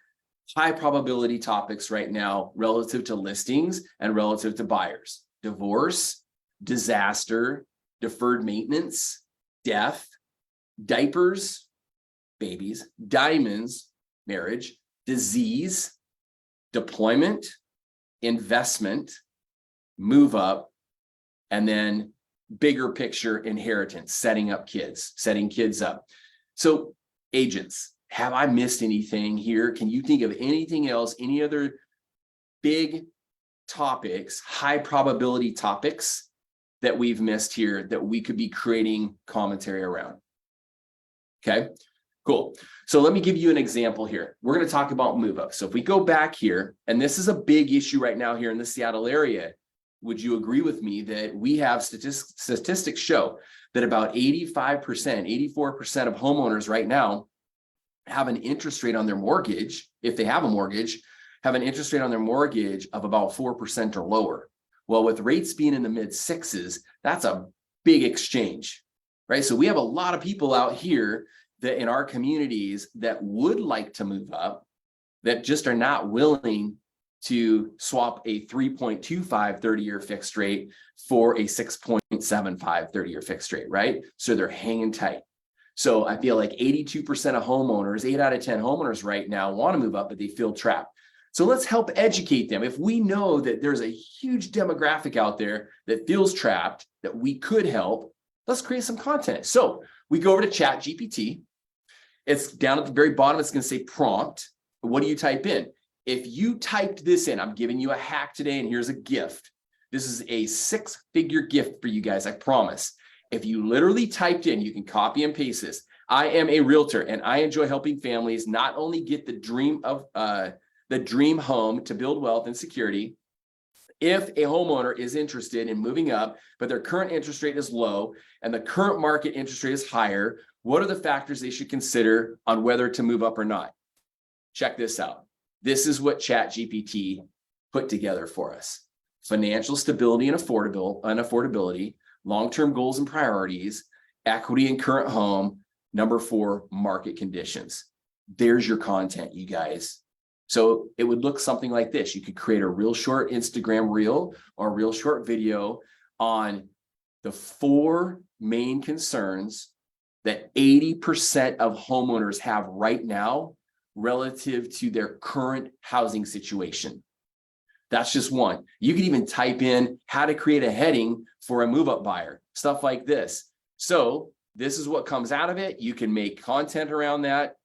topics right now relative to listings and relative to buyers: divorce, disaster, deferred maintenance, death, diapers, babies, diamonds, marriage, disease, deployment, investment, move up, and then bigger picture inheritance, setting kids up. So agents, have I missed anything here? Can you think of anything else, any other big topics, high probability topics that we've missed here that we could be creating commentary around? Okay, cool. So let me give you an example here. We're going to talk about move up. So if we go back here, and this is a big issue right now here in the Seattle area, would you agree with me that we have statistics show that about 85%, 84% of homeowners right now have an interest rate on their mortgage, if they have a mortgage, have an interest rate on their mortgage of about 4% or lower? Well, with rates being in the mid 6s, that's a big exchange, right? So we have a lot of people out here that in our communities that would like to move up, that just are not willing to swap a 3.25 30-year fixed rate for a 6.75 30-year fixed rate, right? So they're hanging tight. So I feel like 82% of homeowners, 8 out of 10 homeowners right now want to move up, but they feel trapped. So let's help educate them. If we know that there's a huge demographic out there that feels trapped, that we could help, let's create some content. So we go over to ChatGPT. It's down at the very bottom. It's going to say prompt. What do you type in? If you typed this in, I'm giving you a hack today, and here's a gift. This is a 6-figure gift for you guys, I promise. If you literally typed in, you can copy and paste this. I am a realtor, and I enjoy helping families not only get the dream home to build wealth and security. If a homeowner is interested in moving up, but their current interest rate is low and the current market interest rate is higher, what are the factors they should consider on whether to move up or not? Check this out. This is what ChatGPT put together for us: financial stability and affordability, long-term goals and priorities, equity in current home, number 4, market conditions. There's your content, you guys. So it would look something like this. You could create a real short Instagram reel or a real short video on the 4 main concerns that 80% of homeowners have right now relative to their current housing situation. That's just one. You could even type in how to create a heading for a move-up buyer, stuff like this. So this is what comes out of it. You can make content around that.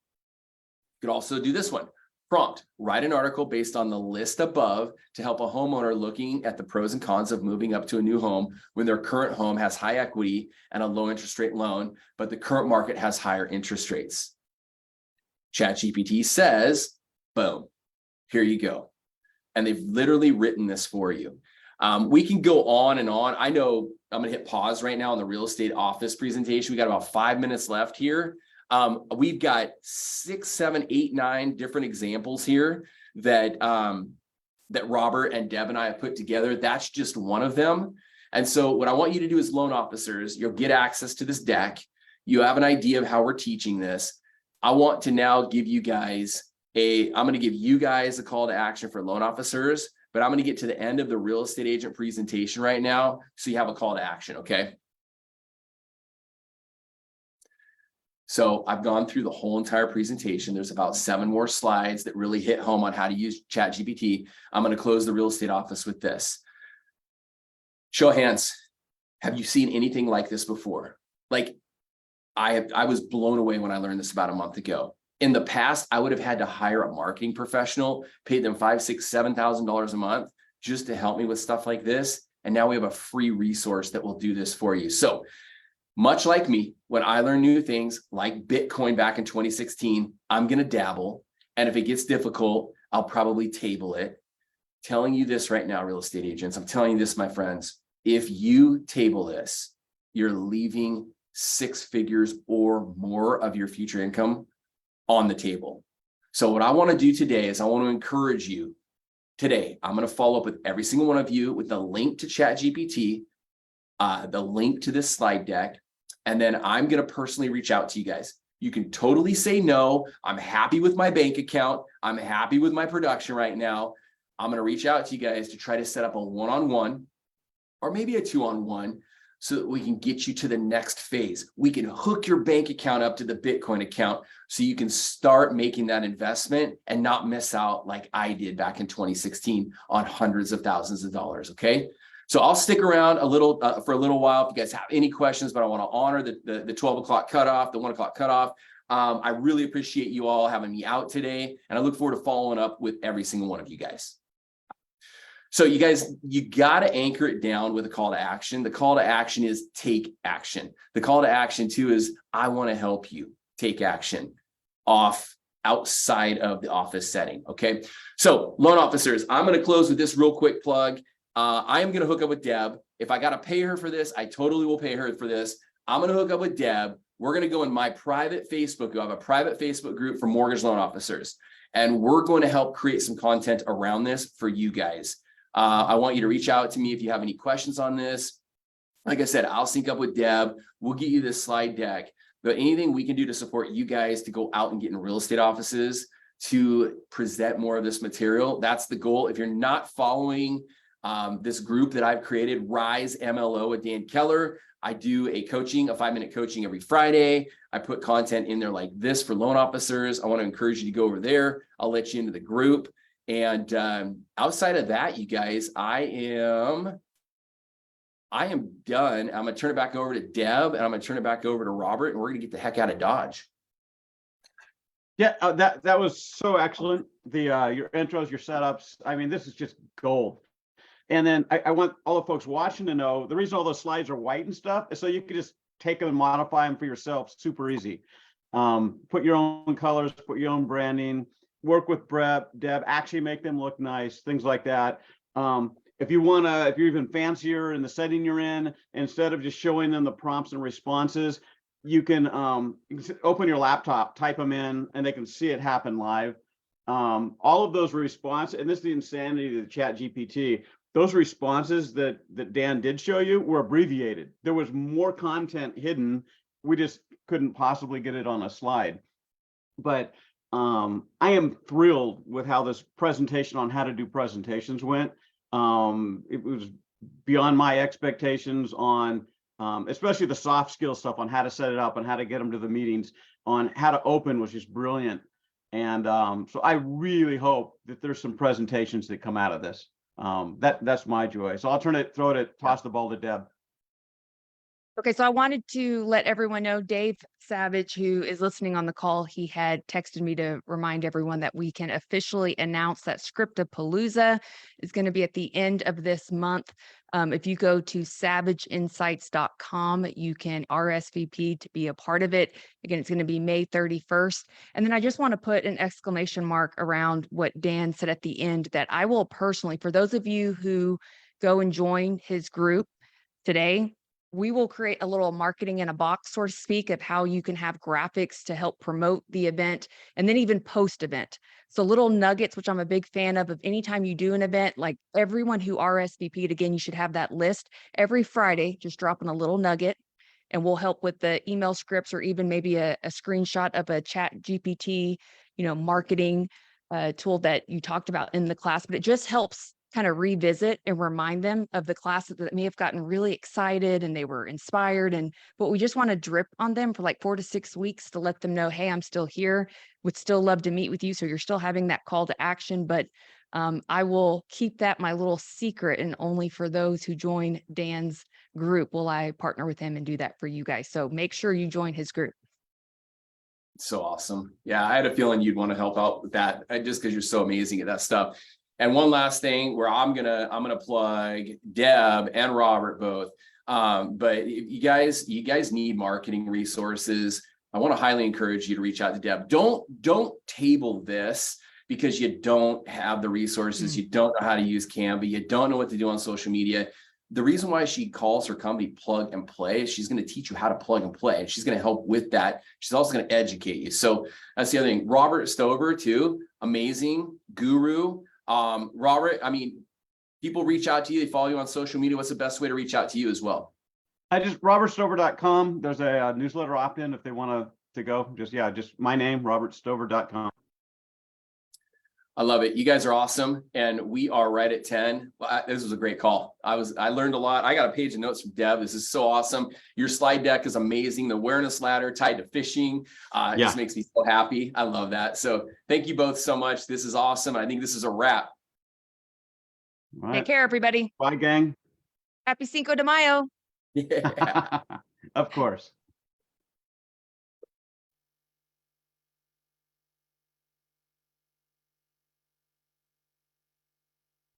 You could also do this one: Prompt, write an article based on the list above to help a homeowner looking at the pros and cons of moving up to a new home when their current home has high equity and a low interest rate loan, but the current market has higher interest rates. ChatGPT says, boom, here you go. And they've literally written this for you. We can go on and on. I know I'm going to hit pause right now on the real estate office presentation. We got about 5 minutes left here. We've got 6, 7, 8, 9 different examples here that that Robert and Deb and I have put together. That's just one of them. And so what I want you to do as loan officers, you'll get access to this deck. You have an idea of how we're teaching this. I want to now give you guys I'm going to give you guys a call to action for loan officers, but I'm going to get to the end of the real estate agent presentation right now, so you have a call to action, okay? So I've gone through the whole entire presentation. There's about 7 more slides that really hit home on how to use ChatGPT. I'm going to close the real estate office with this. Show of hands. Have you seen anything like this before? Like I was blown away when I learned this about a month ago. In the past, I would have had to hire a marketing professional, pay them $5,000, $6,000, $7,000 a month just to help me with stuff like this. And now we have a free resource that will do this for you. So much like me, when I learn new things like Bitcoin back in 2016, I'm going to dabble. And if it gets difficult, I'll probably table it. Telling you this right now, real estate agents, I'm telling you this, my friends, if you table this, you're leaving 6 figures or more of your future income on the table. So what I want to do today is I want to encourage you today. I'm going to follow up with every single one of you with the link to ChatGPT, the link to this slide deck, and then I'm going to personally reach out to you guys. You can totally say no. I'm happy with my bank account. I'm happy with my production right now. I'm going to reach out to you guys to try to set up a one-on-one or maybe a 2-on-1 so that we can get you to the next phase. We can hook your bank account up to the Bitcoin account so you can start making that investment and not miss out like I did back in 2016 on hundreds of thousands of dollars, okay? So I'll stick around for a little while if you guys have any questions, but I want to honor the 12 o'clock cutoff, the 1 o'clock cutoff. I really appreciate you all having me out today, and I look forward to following up with every single one of you guys. So you guys, you got to anchor it down with a call to action. The call to action is take action. The call to action too is I want to help you take action outside of the office setting. Okay. So loan officers, I'm going to close with this real quick plug. I am going to hook up with Deb. If I got to pay her for this, I totally will pay her for this. I'm going to hook up with Deb. We're going to go in my private Facebook group. I have a private Facebook group for mortgage loan officers, and we're going to help create some content around this for you guys. I want you to reach out to me if you have any questions on this. Like I said, I'll sync up with Deb. We'll get you this slide deck. But anything we can do to support you guys to go out and get in real estate offices to present more of this material, that's the goal. If you're not following this group that I've created, Rise MLO with Dan Keller, I do a 5-minute coaching every Friday. I put content in there like this for loan officers. I want to encourage you to go over there. I'll let you into the group. And outside of that, you guys, I am done. I'm going to turn it back over to Deb, and I'm going to turn it back over to Robert, and we're going to get the heck out of Dodge. Yeah, that was so excellent. Your intros, your setups. I mean, this is just gold. And then I want all the folks watching to know the reason all those slides are white and stuff is so you can just take them and modify them for yourself. Super easy. Put your own colors, put your own branding. Work with Deb, actually make them look nice, things like that. If you're even fancier in the setting you're in, instead of just showing them the prompts and responses, you can open your laptop, type them in, and they can see it happen live. All of those responses, and this is the insanity of the ChatGPT, those responses that Dan did show you were abbreviated. There was more content hidden. We just couldn't possibly get it on a slide. But I am thrilled with how this presentation on how to do presentations went. It was beyond my expectations on especially the soft skill stuff on how to set it up and how to get them to the meetings, on how to open was just brilliant. And so I really hope that there's some presentations that come out of this. That's my joy. So I'll toss the ball to Deb. Okay, so I wanted to let everyone know, Dave Savage, who is listening on the call, he had texted me to remind everyone that we can officially announce that Scriptapalooza is going to be at the end of this month. If you go to savageinsights.com, you can RSVP to be a part of it. Again, it's going to be May 31st. And then I just want to put an exclamation mark around what Dan said at the end, that I will personally, for those of you who go and join his group today, we will create a little marketing in a box, so to speak, of how you can have graphics to help promote the event and then even post event. So little nuggets, which I'm a big fan of anytime you do an event, like everyone who RSVP'd, again, you should have that list every Friday, just dropping a little nugget, and we'll help with the email scripts or even maybe a screenshot of a ChatGPT, marketing tool that you talked about in the class, but it just helps kind of revisit and remind them of the classes that may have gotten really excited and they were inspired. But we just want to drip on them for like 4 to 6 weeks to let them know, hey, I'm still here, would still love to meet with you. So you're still having that call to action, but I will keep that my little secret, and only for those who join Dan's group will I partner with him and do that for you guys. So make sure you join his group. So awesome. Yeah, I had a feeling you'd want to help out with that, just because you're so amazing at that stuff. And one last thing where I'm gonna plug Deb and Robert both. But if you guys need marketing resources, I want to highly encourage you to reach out to Deb. Don't table this because you don't have the resources, you don't know how to use Canva, you don't know what to do on social media. The reason why she calls her company Plug and Play is she's going to teach you how to plug and play, and she's going to help with that. She's also going to educate you. So that's the other thing. Robert Stover too, amazing guru. Robert, I mean, people reach out to you, they follow you on social media. What's the best way to reach out to you as well? I just robertstover.com. There's a newsletter opt-in if they want to go. Just my name, robertstover.com. I love it. You guys are awesome. And we are right at 10. This was a great call. I learned a lot. I got a page of notes from Deb. This is so awesome. Your slide deck is amazing. The awareness ladder tied to fishing just makes me so happy. I love that. So thank you both so much. This is awesome. I think this is a wrap. All right. Take care, everybody. Bye, gang. Happy Cinco de Mayo. Yeah. Of course.